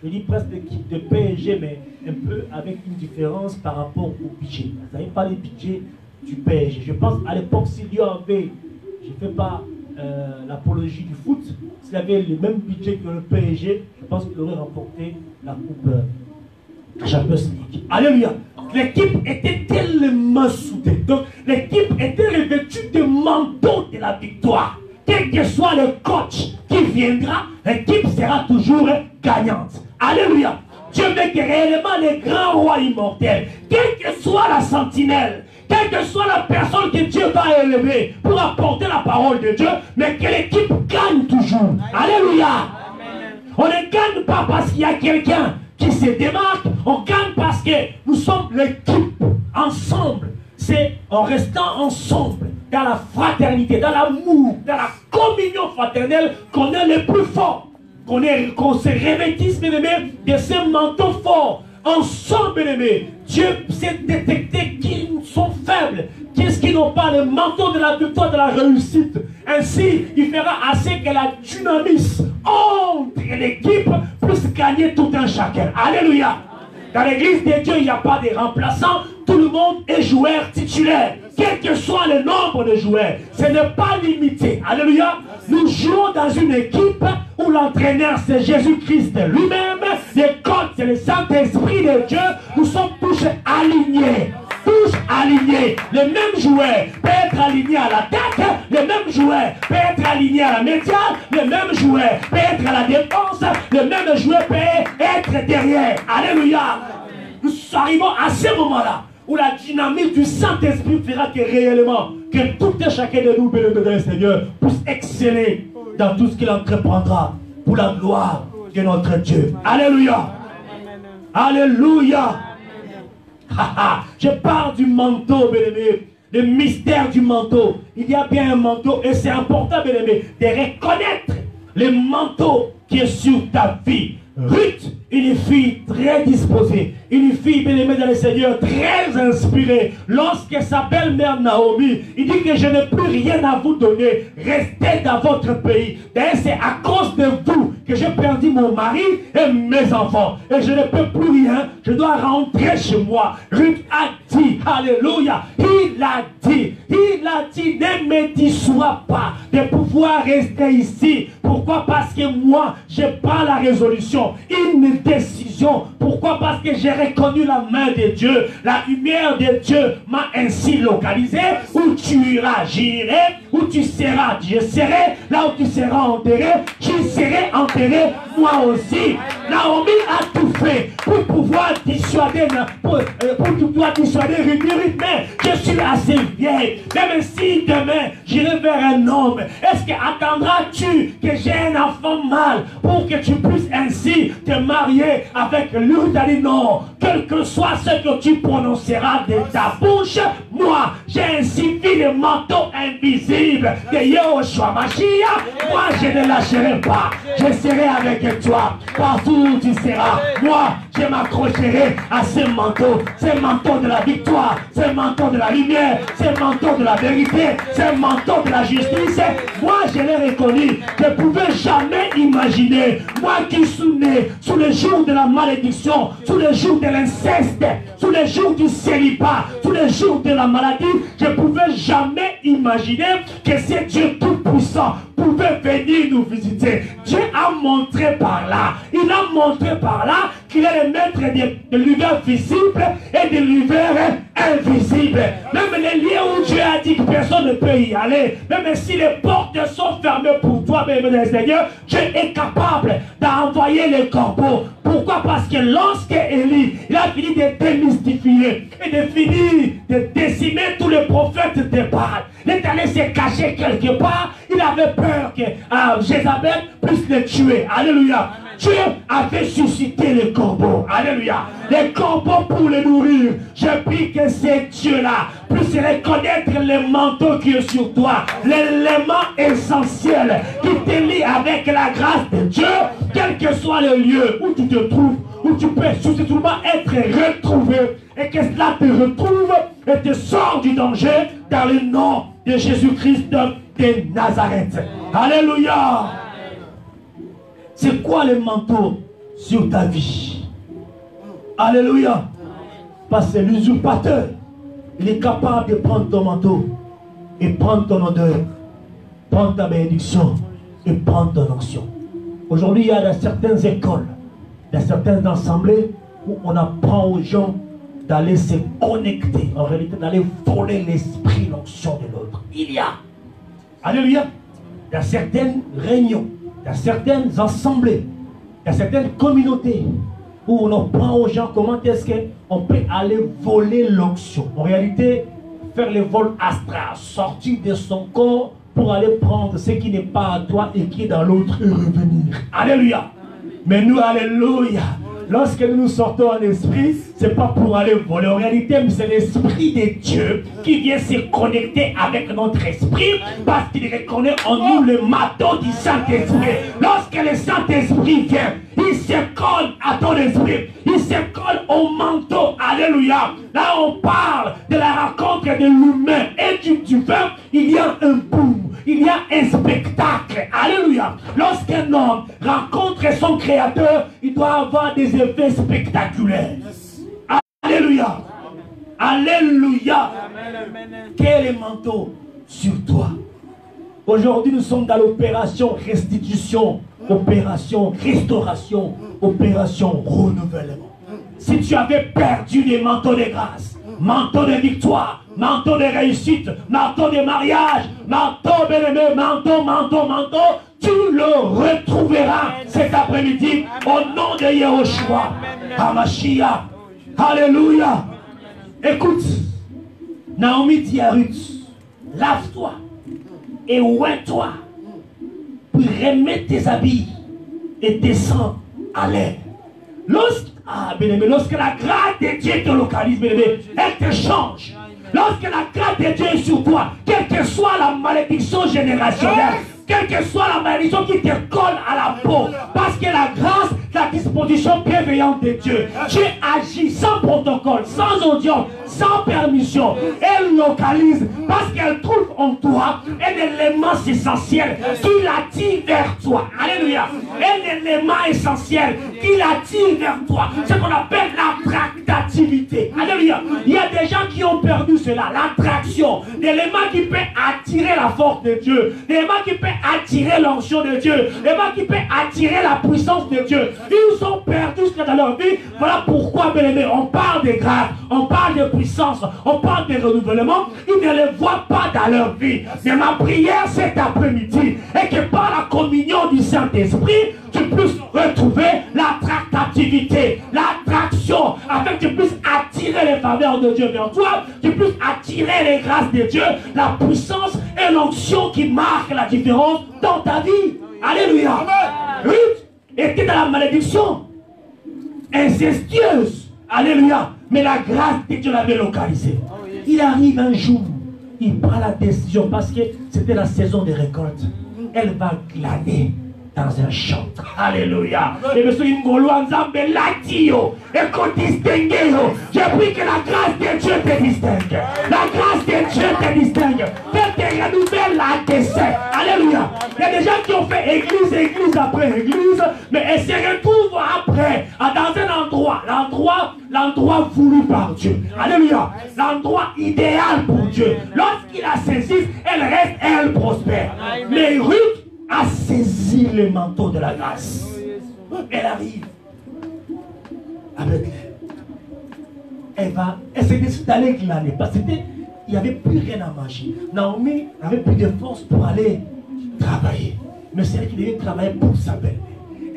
Je dis presque l'équipe de PSG, mais un peu avec une différence par rapport au budget. Vous n'avez pas le budget du PSG. Je pense à l'époque, s'il y avait, je ne fais pas l'apologie du foot, s'il avait le même budget que le PSG, je pense qu'il aurait remporté la coupe Champions League. Alléluia. L'équipe était tellement soudée. Donc l'équipe était revêtue de manteau de la victoire. Quel que soit le coach qui viendra, l'équipe sera toujours gagnante. Alléluia. Dieu veut que réellement les grands rois immortels, quelle que soit la sentinelle, quelle que soit la personne que Dieu va élever pour apporter la parole de Dieu, mais que l'équipe gagne toujours. Alléluia. On ne gagne pas parce qu'il y a quelqu'un qui se démarque, on gagne parce que nous sommes l'équipe ensemble. C'est en restant ensemble, dans la fraternité, dans l'amour, dans la communion fraternelle qu'on est le plus fort. Qu'on se revêtisse, bien aimé, de ces manteaux forts. Ensemble, bien aimé, Dieu sait détecter qui sont faibles, qu'est-ce qui n'ont pas le manteau de la victoire, de la réussite. Ainsi, il fera assez que la dynamise entre l'équipe puisse gagner tout un chacun. Alléluia. Dans l'église de Dieu, il n'y a pas de remplaçants. Tout le monde est joueur titulaire. Quel que soit le nombre de joueurs, ce n'est pas limité. Alléluia. Nous jouons dans une équipe où l'entraîneur c'est Jésus-Christ lui-même. Les coachs c'est le Saint-Esprit de Dieu. Nous sommes tous alignés. Tous alignés. Le même joueur peut être aligné à l'attaque. Le même joueur peut être aligné à la médiane. Le même joueur peut être à la défense. Le même joueur peut être derrière. Alléluia. Nous arrivons à ce moment-là où la dynamique du Saint-Esprit fera que réellement, que tout et chacun de nous, bénis le Seigneur, puisse exceller dans tout ce qu'il entreprendra pour la gloire de notre Dieu. Alléluia. Alléluia. Je parle du manteau, bien-aimé, le mystère du manteau. Il y a bien un manteau et c'est important, bien-aimé, de reconnaître le manteau qui est sur ta vie. Ruth une fille très disposée, une fille bien-aimée dans le Seigneur, très inspirée. Lorsque sa belle-mère Naomi, il dit que je n'ai plus rien à vous donner, restez dans votre pays. D'ailleurs, c'est à cause de vous que j'ai perdu mon mari et mes enfants. Et je ne peux plus rien, je dois rentrer chez moi. Ruth a dit, alléluia, il a dit, ne me déçois pas de pouvoir rester ici. Pourquoi? Parce que moi, je prends la résolution, une décision. Pourquoi? Parce que j'ai reconnu la main de Dieu. La lumière de Dieu m'a ainsi localisé. Où tu iras, j'irai. Où tu seras, je serai. Là où tu seras enterré, je serai enterré moi aussi. Naomi a tout fait pour pouvoir dissuader, pour pouvoir dissuader Ruth. Mais je suis assez vieille. Même si demain j'irai vers un homme, est-ce que attendras-tu que j'ai un enfant mâle pour que tu puisses ainsi te marier avec lui? Elle dit non, quel que soit ce que tu prononceras de ta bouche, moi j'ai ainsi vu le manteau invisible de Yahushua Mashiach. Moi je ne lâcherai pas, je serai avec toi partout où tu seras. Moi je m'accrocherai à ce manteau de la victoire, ce manteau de la lumière, ce manteau de la vérité, ce manteau de la justice. Moi je l'ai reconnu. Je ne pouvais jamais imaginer, moi qui suis né sous le jour de la malédiction, sous le jour de l'inceste, sous le jour du célibat, sous le jour de la maladie, je ne pouvais jamais imaginer que ce Dieu tout-puissant pouvait venir nous visiter. Dieu a montré par là, il a montré par là qu'il est le maître de l'univers visible et de l'univers invisible. Même les lieux où Dieu a dit que personne ne peut y aller, même si les portes sont fermées pour toi, même les Seigneur, Dieu est capable d'envoyer les corbeaux. Pourquoi? Parce que lorsque Élie, il a fini de démystifier et de finir de décimer tous les prophètes de Baal, il est allé se cacher quelque part, il avait peur que Jézabel puisse le tuer. Alléluia. Dieu avait suscité les corbeaux. Alléluia. Les corbeaux pour les nourrir. Je prie que ces dieux-là puissent reconnaître le manteau qui est sur toi. L'élément essentiel qui te lie avec la grâce de Dieu, quel que soit le lieu où tu te trouves, où tu peux suscitement être retrouvé. Et que cela te retrouve et te sort du danger dans le nom de Jésus-Christ de Nazareth. Alléluia. C'est quoi le manteau sur ta vie? Alléluia. Parce que l'usurpateur, il est capable de prendre ton manteau et prendre ton odeur, prendre ta bénédiction et prendre ton onction. Aujourd'hui, il y a dans certaines écoles, dans certaines assemblées où on apprend aux gens d'aller se connecter, en réalité d'aller voler l'esprit, l'onction de l'autre. Il y a. Alléluia. Dans certaines réunions, dans certaines assemblées, dans certaines communautés où on apprend aux gens comment est-ce qu'on peut aller voler l'onction. En réalité, faire le vol astral, sortir de son corps pour aller prendre ce qui n'est pas à toi et qui est dans l'autre et revenir. Alléluia. Mais nous, alléluia, lorsque nous sortons en esprit, ce n'est pas pour aller voler. En réalité, c'est l'esprit de Dieu qui vient se connecter avec notre esprit parce qu'il reconnaît en nous le manteau du Saint-Esprit. Lorsque le Saint-Esprit vient, il se colle à ton esprit. Il se colle au manteau. Alléluia. Là, on parle de la rencontre de l'humain et du divin. Il y a un boom. Il y a un spectacle. Alléluia. Lorsqu'un homme rencontre son créateur, il doit avoir des effets spectaculaires. Alléluia. Alléluia. Quel est le manteau sur toi? Aujourd'hui, nous sommes dans l'opération restitution, opération restauration, opération renouvellement. Si tu avais perdu les manteaux de grâce, manteau de victoire, manteau de réussite, manteau de mariage, manteau bien-aimé, manteau, tu le retrouveras cet après-midi au nom de Yahushua HaMashiach. Alléluia. Écoute, Naomi dit à Ruth, lave-toi et oins-toi, puis remets tes habits et descends à l'air. Lorsque la grâce de Dieu te localise, elle te change. Lorsque la grâce de Dieu est sur toi, quelle que soit la malédiction générationnelle, quelle que soit la malédiction qui te colle à la peau, parce que la grâce, la disposition bienveillante de Dieu, Dieu agit sans protocole, sans audience, sans permission. Elle localise parce qu'elle trouve en toi un élément essentiel qui l'attire vers toi. Alléluia. Un élément essentiel qui l'attire vers toi. Ce qu'on appelle l'attractivité. Alléluia. Il y a des gens qui ont perdu cela, l'attraction. L'élément qui peut attirer la force de Dieu. L'élément qui peut attirer l'onction de Dieu. L'élément qui peut attirer la puissance de Dieu. Ils ont perdu ce dans leur vie. Voilà pourquoi, bien aimé, on parle de grâce, on parle de puissance, on parle de renouvellement. Ils ne le voient pas dans leur vie. Mais ma prière cet après-midi est que par la communion du Saint-Esprit, tu puisses retrouver l'attractivité, l'attraction, afin que tu puisses attirer les faveurs de Dieu vers toi, tu puisses attirer les grâces de Dieu, la puissance et l'onction qui marquent la différence dans ta vie. Alléluia. Ruth était dans la malédiction, incestueuse. Alléluia. Mais la grâce de Dieu l'avait localisée. Il arrive un jour, il prend la décision parce que c'était la saison des récoltes. Elle va glaner dans un champ. Alléluia. Et monsieur Ingolo Nzambe Latio et qu'on distingue. Je prie que la grâce de Dieu te distingue. La grâce de Dieu te distingue. Fais te renouveler la dessin. Alléluia. Il y a des gens qui ont fait église après église, mais elles se retrouvent après dans un l'endroit voulu par Dieu. Alléluia. L'endroit idéal pour Dieu. Lorsqu'il la saisit, elle reste, elle prospère. Mais Ruth a saisi le manteau de la grâce. Elle arrive avec elle s'est décidée d'aller glaner parce qu'il n'y avait plus rien à manger. Naomi n'avait plus de force pour aller travailler. Mais c'est elle qui devait travailler pour sa belle.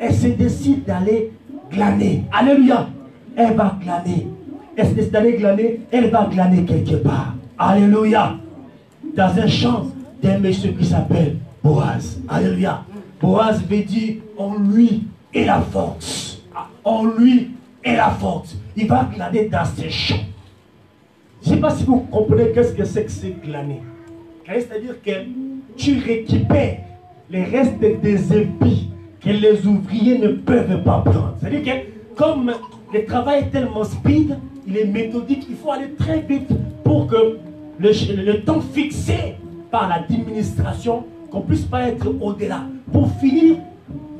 Elle se décide d'aller glaner. Alléluia. Elle va glaner. Elle se décide d'aller glaner. Elle va glaner quelque part. Alléluia. Dans un champ d'un monsieur qui s'appelle Boaz. Alléluia. Boaz veut dire en lui est la force. En lui est la force. Il va glaner dans ses champs. Je ne sais pas si vous comprenez qu'est-ce que c'est glaner. C'est-à-dire que tu récupères les restes des épis que les ouvriers ne peuvent pas prendre. C'est-à-dire que comme le travail est tellement speed, il est méthodique, il faut aller très vite pour que le temps fixé par l'administration qu'on ne puisse pas être au-delà. Pour finir,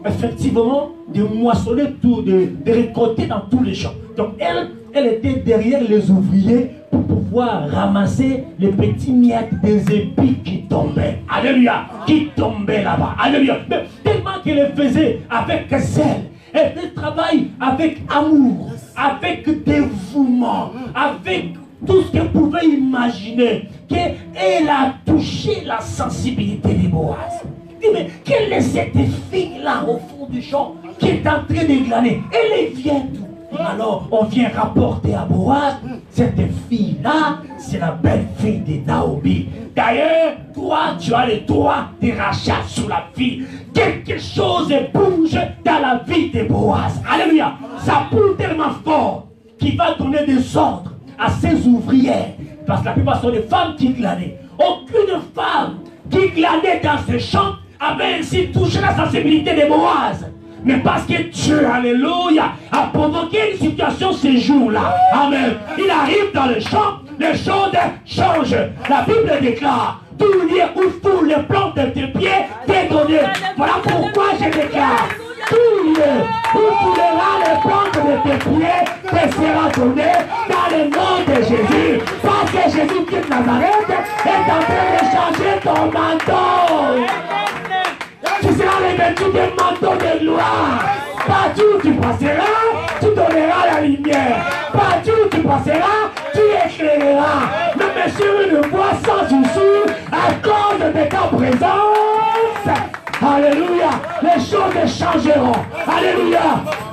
effectivement, de moissonner tout, de récolter dans tous les champs. Donc elle était derrière les ouvriers pour pouvoir ramasser les petits miettes des épis qui tombaient. Alléluia. Qui tombaient là-bas. Alléluia. Mais tellement qu'elle le faisait avec zèle. Elle fait le travail avec amour, avec dévouement, avec tout ce qu'elle pouvait imaginer, qu'elle a touché la sensibilité de Boaz. Dis, mais quelle est cette fille-là au fond du champ qui est en train de glaner? Elle vient d'où? Alors on vient rapporter à Boaz, cette fille-là, c'est la belle fille de Naomi. D'ailleurs, toi, tu as le droit de rachat sur la fille. Quelque chose bouge dans la vie de Boaz. Alléluia. Ça bouge tellement fort qu'il va donner des ordres à ses ouvrières. Parce que la plupart sont des femmes qui glanaient. Aucune femme qui glanait dans ce champ avait ainsi touché la sensibilité de Boaz. Mais parce que Dieu, alléluia, a provoqué une situation ce jour-là. Amen. Il arrive dans le champ, les choses changent. La Bible déclare, tout lieu où tous les plantes de tes pieds t'est donné. Voilà pourquoi je déclare, tout lieu où tu verras les plantes de tes pieds te sera donné dans le nom de Jésus. Parce que Jésus qui est de Nazareth est en train de changer ton manteau. Tu seras revêtu d'un manteau de gloire. Partout où tu passeras, tu donneras la lumière. Partout où tu passeras, tu éclaireras. Même sur une voie sans issue, à cause de ta présence. Alléluia. Les choses changeront. Alléluia.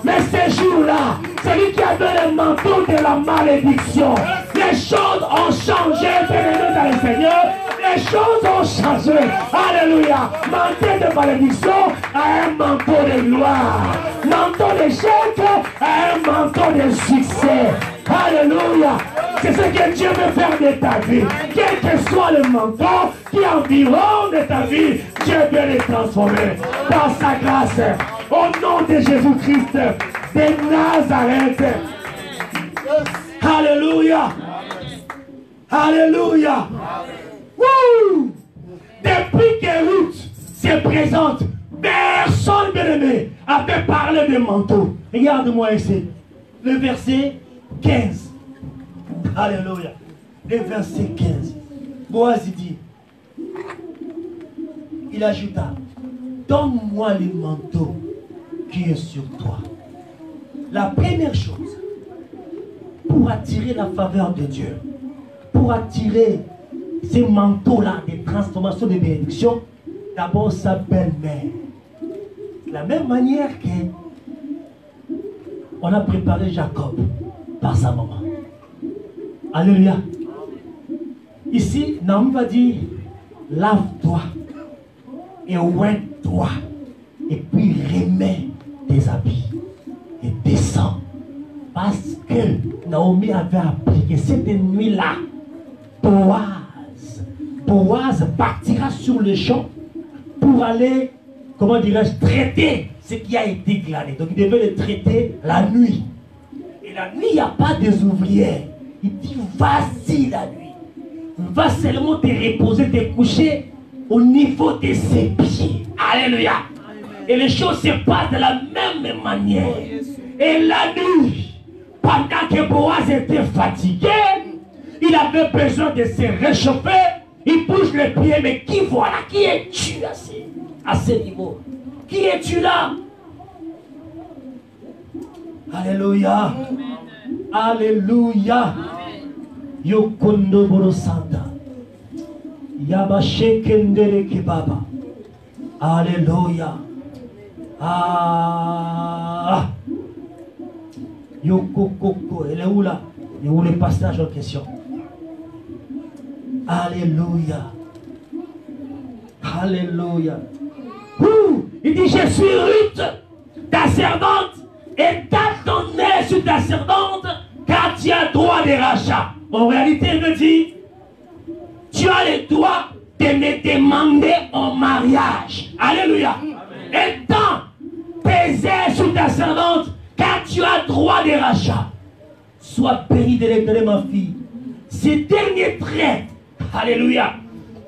Mais ces jours-là, celui qui avait le manteau de la malédiction, les choses ont changé, bien-aimés dans le Seigneur. Les choses ont changé. Alléluia. Manteau de malédiction à un manteau de gloire. Manteau d'échec à un manteau de succès. Alléluia. C'est ce que Dieu veut faire de ta vie. Quel que soit le manteau qui environne ta vie, Dieu veut les transformer par sa grâce. Au nom de Jésus-Christ de Nazareth. Alléluia. Alléluia. Wouh! Depuis que Ruth se présente, personne bien-aimé avait parlé de manteau. Regarde-moi ici. Le verset 15. Alléluia. Le verset 15. Boaz dit, il ajouta, donne-moi le manteau qui est sur toi. La première chose, pour attirer la faveur de Dieu, pour attirer ces manteaux-là de transformation, de bénédiction, d'abord sa belle-mère. De la même manière que on a préparé Jacob par sa maman. Alléluia. Ici, Naomi va dire, lave-toi et oigne-toi et puis remets tes habits et descends. Parce que Naomi avait appris que cette nuit-là, Boaz partira sur le champ pour aller, comment dirais-je, traiter ce qui a été glané. Donc il devait le traiter la nuit. Et la nuit, il n'y a pas des ouvrières. Il dit, vas-y la nuit. Va seulement te reposer, te coucher au niveau de ses pieds. Alléluia. Et les choses se passent de la même manière. Et la nuit, pendant que Boaz était fatigué, il avait besoin de se réchauffer. Il bouge les pieds, mais qui voilà? Qui es-tu à ce niveau? Qui es-tu là? Alléluia. Alléluia. Yokondo Borosanda. Yabashekendere Kebaba. Alléluia. Ah. Yokokoko. Elle est où là? Et où le passage en question? Alléluia. Alléluia. Il dit, je suis Ruth, ta servante, et t'as ton nez sur ta servante, car tu as droit de rachat. En réalité, il me dit, tu as le droit de me demander en mariage. Alléluia. Et tant pesé sur ta servante, car tu as droit de rachat. Sois béni de l'Éternel, ma fille. Ces derniers traits, alléluia,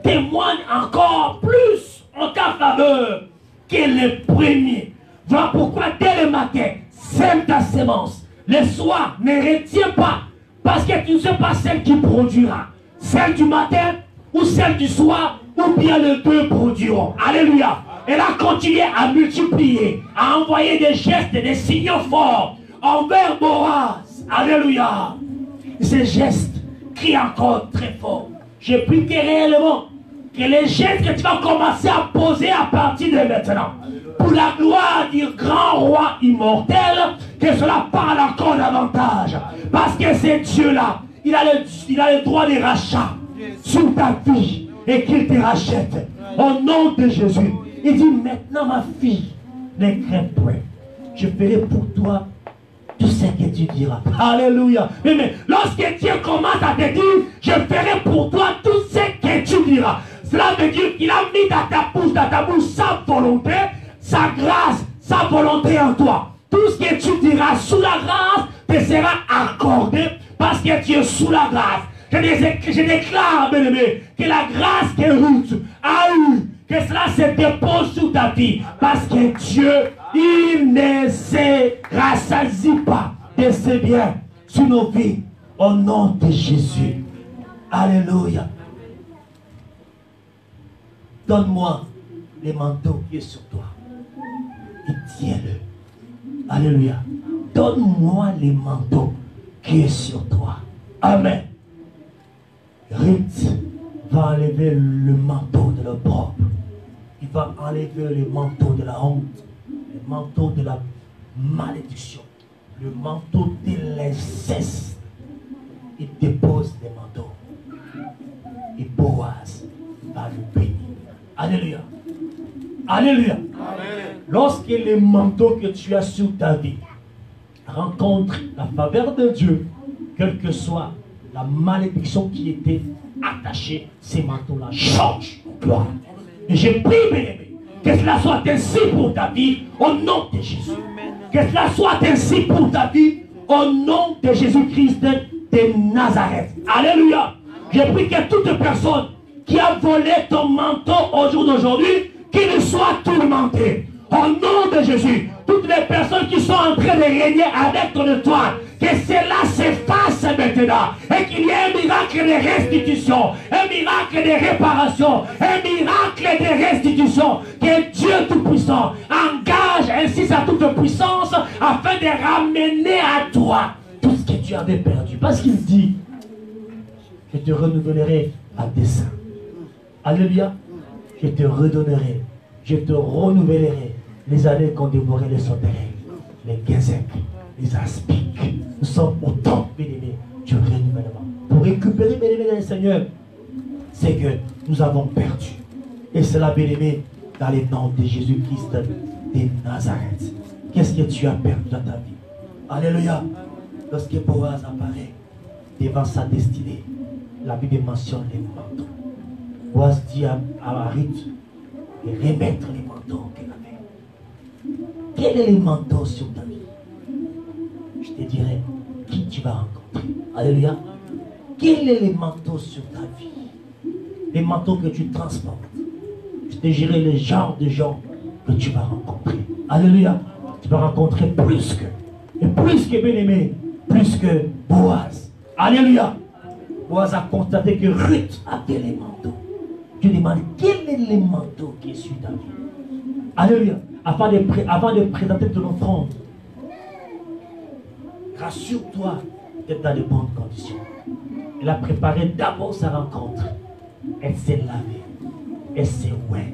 témoignent encore plus en ta faveur que les premiers. Voilà pourquoi dès le matin, sème ta semence. Le soir, ne retiens pas, parce que tu ne sais pas celle qui produira. Celle du matin ou celle du soir, ou bien les deux produiront. Alléluia. Elle a continué à multiplier, à envoyer des gestes, des signaux forts envers Boaz. Alléluia. Ces gestes crient encore très fort. Je prie que réellement, que les gestes que tu vas commencer à poser à partir de maintenant, pour la gloire du grand roi immortel, que cela parle encore davantage. Parce que c'est Dieu-là, il a le droit de rachat sur ta vie et qu'il te rachète. Au nom de Jésus, il dit maintenant ma fille, ne crains point. Je ferai pour toi tout ce que tu diras. Alléluia. Mais lorsque Dieu commence à te dire, je ferai pour toi tout ce que tu diras. Cela veut dire qu'il a mis dans ta bouche sa volonté, sa grâce, sa volonté en toi. Tout ce que tu diras sous la grâce te sera accordé parce que tu es sous la grâce. Je déclare, bien-aimé, que la grâce que Ruth a eue, que cela se dépose sur ta vie. Parce que Dieu, il ne se rassasie pas de ses biens sur nos vies. Au nom de Jésus. Alléluia. Donne-moi le manteau qui est sur toi. Et tiens-le. Alléluia. Donne-moi le manteau qui est sur toi. Amen. Ruth va enlever le manteau de l'opprobre. Il va enlever le manteau de la honte, le manteau de la malédiction, le manteau de l'inceste. Il dépose les manteaux. Et Boaz va le bénir. Alléluia. Alléluia. Amen. Lorsque le manteau que tu as sur ta vie rencontre la faveur de Dieu, quelle que soit la malédiction qui était attachée, ces manteaux-là changent en gloire. Et j'ai pris, bien-aimé, que cela soit ainsi pour ta vie, au nom de Jésus. Que cela soit ainsi pour ta vie, au nom de Jésus-Christ de Nazareth. Alléluia. J'ai pris que toute personne qui a volé ton manteau au jour d'aujourd'hui, qu'il soit tourmenté. Au nom de Jésus, toutes les personnes qui sont en train de régner avec ton étoile, que cela s'efface maintenant et qu'il y ait un miracle de restitution, un miracle de réparation, un miracle de restitution. Que Dieu Tout-Puissant engage ainsi sa toute-puissance afin de ramener à toi tout ce que tu avais perdu. Parce qu'il dit, je te renouvellerai à dessein. Alléluia. Je te redonnerai, je te renouvellerai les années qu'ont dévoré les sauterelles, les gazelles, les aspics. Nous sommes au temps, bien-aimés, du renouvellement. Pour récupérer, bien-aimés, le Seigneur, c'est que nous avons perdu. Et cela, bien-aimés, dans les noms de Jésus-Christ de Nazareth. Qu'est-ce que tu as perdu dans ta vie? Alléluia. Lorsque Boaz apparaît devant sa destinée, la Bible mentionne les manteaux. Boaz dit à Ruth de remettre les manteaux qu'elle avait. Quel est le manteau sur ta vie? Je te dirai qui tu vas rencontrer. Alléluia. Quel est le manteau sur ta vie? Les manteaux que tu transportes. Je te dirai le genre de gens que tu vas rencontrer. Alléluia. Tu vas rencontrer plus que. Et plus que bien-aimé. Plus que Boaz. Alléluia. Boaz a constaté que Ruth avait les manteaux. Tu demandes quel est le manteau qui est sur ta vie. Alléluia. Avant de présenter ton offrande, rassure-toi d'être dans de bonnes conditions. Elle a préparé d'abord sa rencontre. Elle s'est lavée. Elle s'est ouette.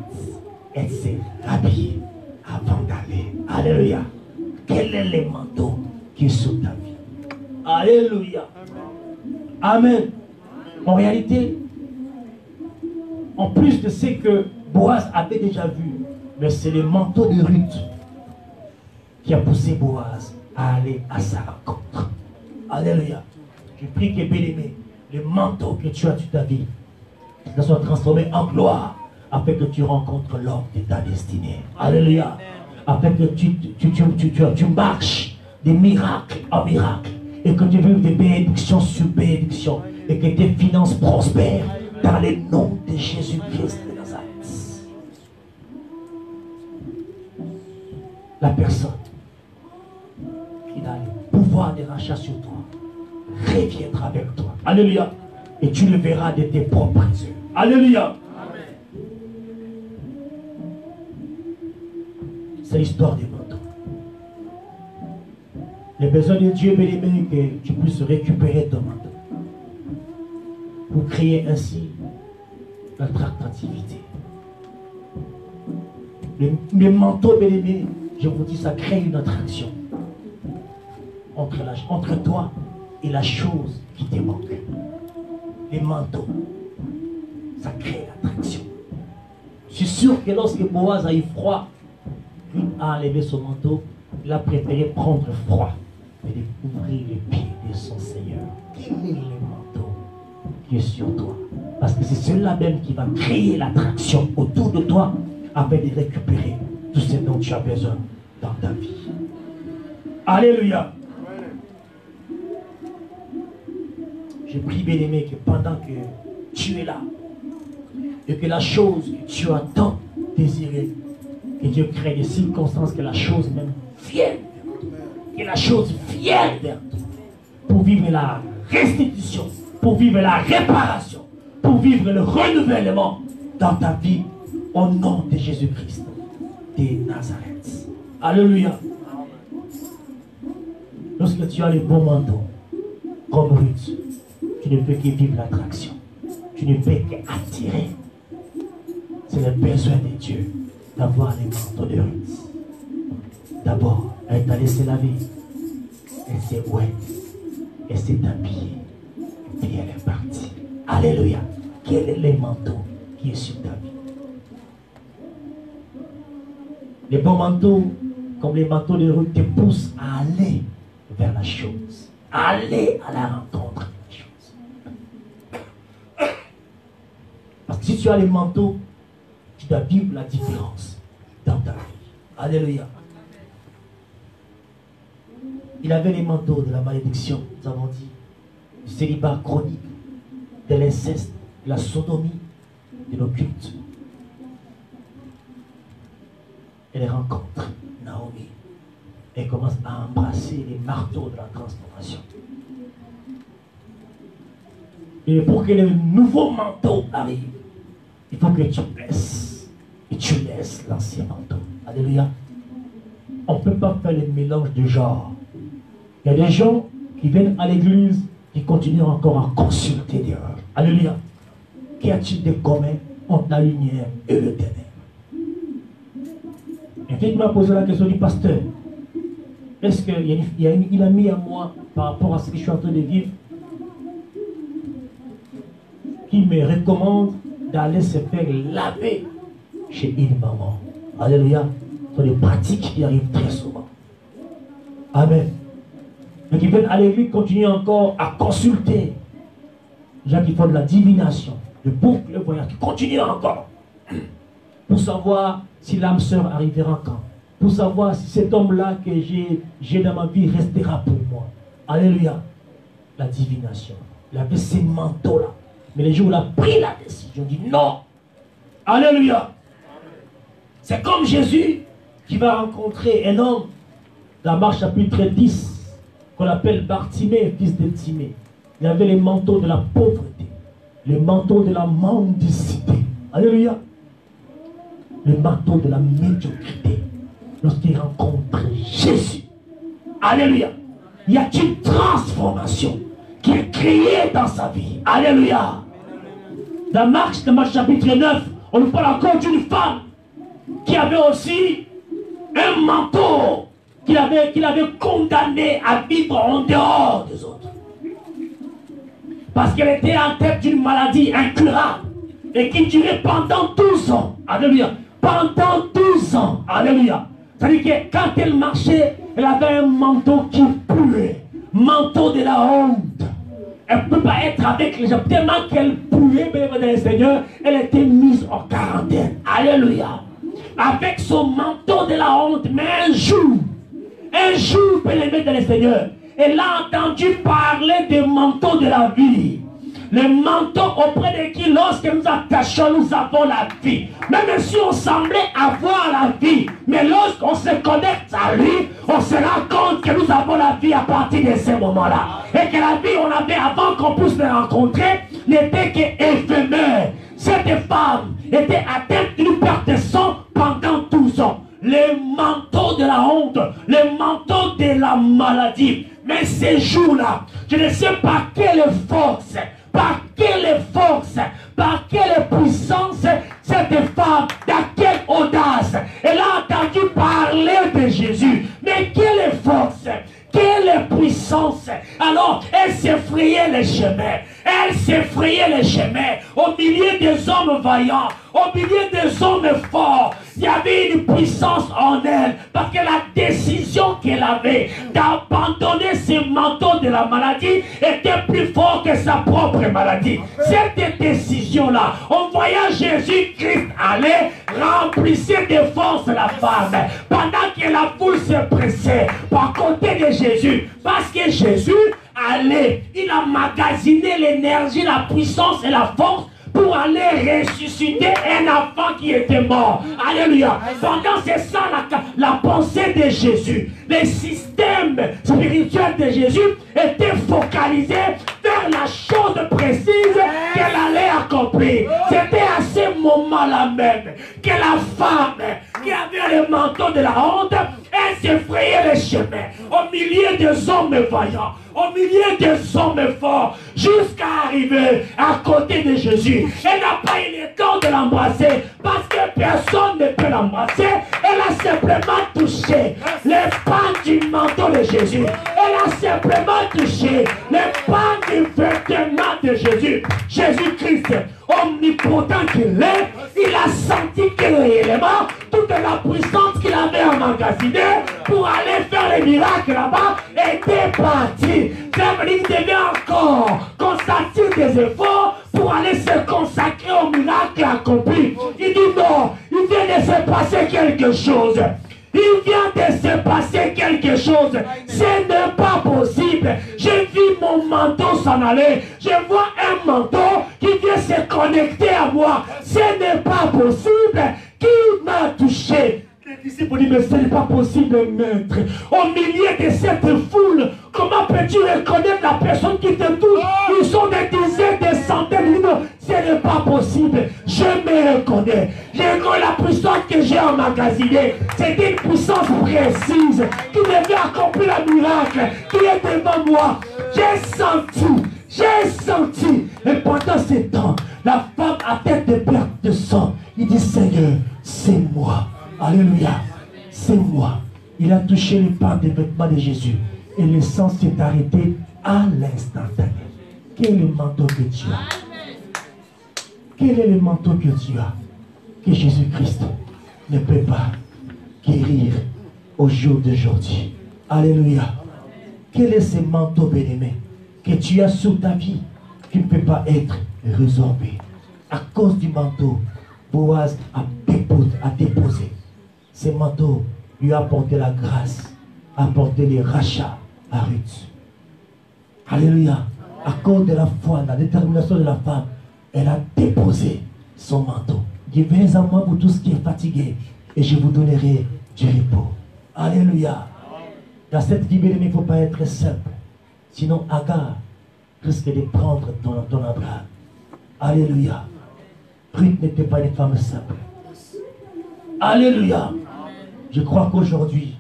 Elle s'est habillée avant d'aller. Alléluia. Quel est le manteau qui est sur ta vie? Alléluia. Amen. En réalité, en plus de ce que Boaz avait déjà vu, mais c'est le manteau de Ruth qui a poussé Boaz à aller à sa rencontre. Alléluia. Je prie que, bien-aimé, le manteau que tu as sur ta vie, ça soit transformé en gloire, afin que tu rencontres l'homme de ta destinée. Alléluia. Afin que tu marches de miracle en miracle, et que tu vives de bénédiction sur bénédiction, et que tes finances prospèrent dans le nom de Jésus-Christ de Nazareth. La personne qui a le pouvoir de rachat sur toi reviendra avec toi. Alléluia. Et tu le verras de tes propres yeux. Alléluia. C'est l'histoire des manteaux. Le besoin de Dieu, bien-aimé, que tu puisses récupérer ton manteau pour créer ainsi notre attractivité. Les manteaux, bien-aimé, je vous dis, ça crée une attraction entre toi et la chose qui te manque. Les manteaux, ça crée l'attraction. Je suis sûr que lorsque Boaz a eu froid, lui a enlevé son manteau, il a préféré prendre froid et découvrir les pieds de son Seigneur. Quel est le manteau qui est sur toi? Parce que c'est cela même qui va créer l'attraction autour de toi afin de récupérer tout ce dont tu as besoin dans ta vie. Alléluia. Je prie, bien-aimé, que pendant que tu es là et que la chose que tu as tant désirée, que Dieu crée des circonstances, que la chose même vienne, que la chose vienne vers toi pour vivre la restitution, pour vivre la réparation, pour vivre le renouvellement dans ta vie au nom de Jésus-Christ de Nazareth. Alléluia. Lorsque tu as le bon manteau, comme Ruth, tu ne peux que vivre l'attraction. Tu ne peux qu'attirer. C'est le besoin de Dieu d'avoir les manteaux de Ruth. D'abord, elle t'a laissé laver. Elle s'est ouette. Elle s'est habillée. Et puis elle est partie. Alléluia. Quel est le manteau qui est sur ta vie? Les bons manteaux, comme les manteaux de Ruth, te poussent à aller vers la chose. Aller à la rencontre de la chose. Si tu as les manteaux, tu dois vivre la différence dans ta vie. Alléluia. Il avait les manteaux de la malédiction, nous avons dit, du célibat chronique, de l'inceste, de la sodomie, de l'occulte. Elle rencontre Naomi et commence à embrasser les marteaux de la transformation. Et pour que le nouveau manteau arrive, il faut que tu laisses et tu laisses l'ancien manteau. Alléluia. On ne peut pas faire le mélange de genres. Il y a des gens qui viennent à l'église qui continuent encore à consulter Dieu. Alléluia. Qu'y a-t-il de commun entre la lumière et le ténèbre? Et quelqu'un m'a posé la question du pasteur. Est-ce qu'il a mis à moi par rapport à ce que je suis en train de vivre, qui me recommande d'aller se faire laver chez une maman? Alléluia. Ce sont des pratiques qui arrivent très souvent. Amen. Mais qui viennent à l'église continuer encore à consulter. Les gens qui font de la divination, de boucles, le voyage, qui continuent encore pour savoir si l'âme sœur arrivera quand, pour savoir si cet homme-là que j'ai dans ma vie restera pour moi. Alléluia. La divination. Il avait ces manteaux-là. Mais les jours où il a pris la décision, il dit non. Alléluia. C'est comme Jésus qui va rencontrer un homme dans Marc chapitre 10, qu'on appelle Bartimée, fils de Timée. Il avait les manteaux de la pauvreté, les manteaux de la mendicité. Alléluia. Le manteau de la médiocrité. Lorsqu'il rencontre Jésus. Alléluia. Il y a une transformation qui est créée dans sa vie. Alléluia. Dans Marc chapitre 9, on nous parle encore d'une femme qui avait aussi un manteau qu'il avait condamné à vivre en dehors des autres. Parce qu'elle était en tête d'une maladie incurable et qui durait pendant 12 ans. Alléluia. Pendant 12 ans. Alléluia. C'est-à-dire que quand elle marchait, elle avait un manteau qui puait. Manteau de la honte. Elle ne peut pas être avec les gens. Tellement qu'elle puait, bien le Seigneur, elle était mise en quarantaine. Alléluia. Avec son manteau de la honte. Mais un jour, bien-aimé dans le Seigneur, elle a entendu parler des manteaux de la vie. Les manteaux auprès de qui, lorsque nous attachons, nous avons la vie. Même si on semblait avoir la vie, mais lorsqu'on se connecte à lui, on se rend compte que nous avons la vie à partir de ce moment-là. Et que la vie on avait avant qu'on puisse les rencontrer n'était qu'éphémère. Cette femme était atteinte d'une perte de sang pendant 12 ans. Les manteaux de la honte, les manteaux de la maladie. Mais ces jours-là, je ne sais pas quelle force, par quelle force, par quelle puissance cette femme, dans quelle audace, elle a entendu parler de Jésus. Mais quelle force, quelle puissance. Alors, elle s'effrayait les chemins. Elle s'effrayait les chemins. Au milieu des hommes vaillants, au milieu des hommes forts, il y avait une puissance en elle. Parce que la décision qu'elle avait d'abandonner ce manteau de la maladie était plus fort que sa propre maladie. Cette décision-là, en voyant Jésus-Christ aller, remplissait de force la femme. Pendant que la foule se pressait par côté de Jésus. Parce que Jésus allait, il a magasiné l'énergie, la puissance et la force pour aller ressusciter un enfant qui était mort. Alléluia. Pendant c'est ça la pensée de Jésus. Le système spirituel de Jésus était focalisé vers la chose précise qu'elle allait accomplir. C'était à ce moment-là même que la femme qui avait le manteau de la honte, elle s'effrayait les chemins au milieu des hommes vaillants, au milieu des hommes forts, jusqu'à arriver à côté de Jésus. Elle n'a pas eu le temps de l'embrasser parce que personne ne peut l'embrasser. Elle a simplement touché les pans du manteau de Jésus. Elle a simplement touché les pans du vêtement de Jésus. Jésus-Christ, omnipotent qu'il est, il a senti que réellement toute la puissance qu'il avait emmagasinée pour aller faire les miracles là-bas était partie. Ça veut dire qu'il devait encore consentir des efforts pour aller se consacrer au miracle accompli. Il dit non, il vient de se passer quelque chose. Il vient de se passer quelque chose. Ce n'est pas possible. J'ai vu mon manteau s'en aller. Je vois un manteau qui vient se connecter à moi. Ce n'est pas possible. Qui m'a touché? Les disciples disent, mais ce n'est pas possible, maître. Au milieu de cette foule, comment peux-tu reconnaître la personne qui te touche? Ils sont des dizaines, des centaines. Non, ce n'est pas possible. Je me reconnais. Je reconnais la puissance que j'ai emmagasinée. C'est une puissance précise qui devait accomplir le miracle qui est devant moi. J'ai senti. Et pendant ce temps, la femme à tête de perte de sang, il dit, Seigneur, c'est moi. Alléluia, c'est moi. Il a touché les pans des vêtements de Jésus et le sang s'est arrêté à l'instantané. Quel est le manteau que tu as? Quel est le manteau que tu as que Jésus-Christ ne peut pas guérir au jour d'aujourd'hui? Alléluia. Quel est ce manteau bien-aimé que tu as sur ta vie qui ne peut pas être résorbé? À cause du manteau, Boaz a déposé. Ce manteau lui a apporté la grâce, a apporté les rachats à Ruth. Alléluia. À cause de la foi, la détermination de la femme, elle a déposé son manteau. Dieu, venez à moi pour tout ce qui est fatigué et je vous donnerai du repos. Alléluia. Dans cette vie, il ne faut pas être simple. Sinon, Agar risque de prendre ton Abraham. Alléluia. Ruth n'était pas une femme simple. Alléluia. Je crois qu'aujourd'hui,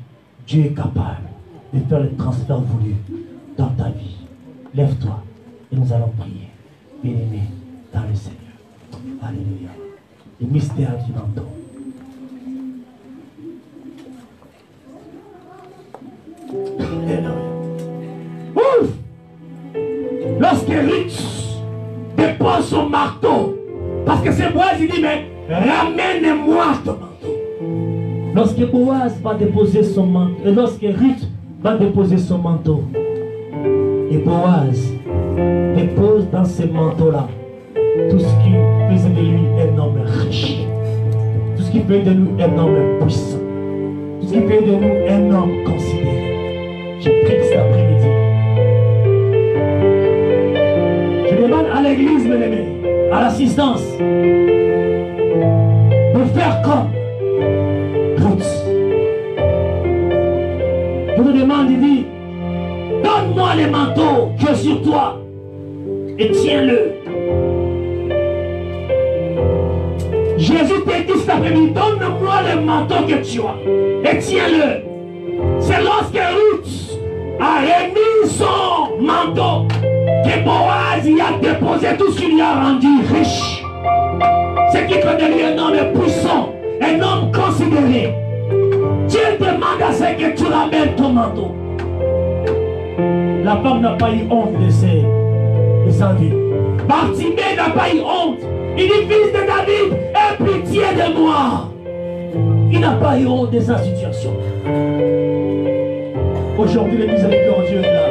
Dieu est capable de faire le transfert voulu dans ta vie. Lève-toi et nous allons prier. Bien-aimé dans le Seigneur. Alléluia. Le mystère du manteau. Ouf! Lorsque Ruth dépose son marteau, parce que c'est Boaz, il dit, mais ramène-moi ton manteau. Lorsque Boaz va déposer son manteau, et lorsque Ruth va déposer son manteau, et Boaz dépose dans ce manteau-là tout ce qui faisait de lui un homme riche, tout ce qui fait de nous un homme puissant, tout ce qui fait de nous un homme considéré. Je prie cet après-midi. Je demande à l'église, mes amis, à l'assistance, de faire comme Ruth. Je vous demande, il dit, donne-moi le manteau qui est sur toi et tiens-le. Jésus t'a dit cet après-midi, donne-moi le manteau que tu as et tiens-le. C'est lorsque Ruth a remis son manteau que Boaz y a déposé tout ce qu'il lui a rendu riche. Ce qui fait de lui un homme puissant, un homme considéré. Dieu demande à ce que tu ramènes ton manteau. La femme n'a pas eu honte de sa vie. Bartimée n'a pas eu honte. Il dit, fils de David, aie pitié de moi. Il n'a pas eu honte de sa situation. Aujourd'hui, le miséricordieux est là.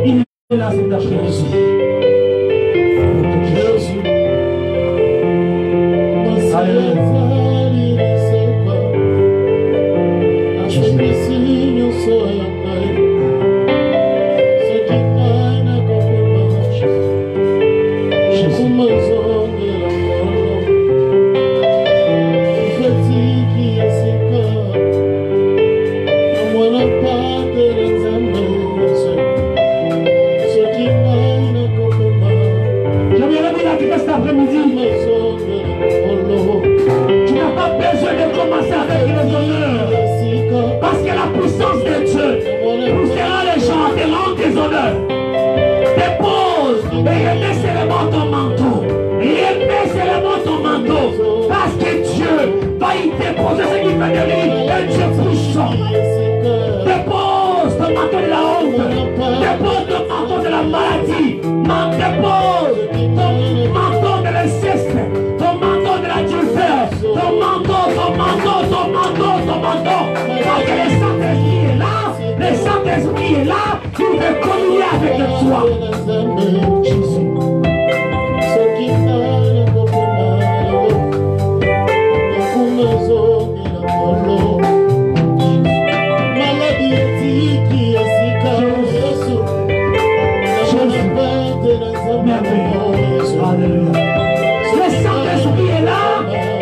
Il est là cet après-midi. Jésus. Alléluia. Dépose ton manteau de la honte, dépose ton manteau de la maladie, dépose ton manteau de l'inceste,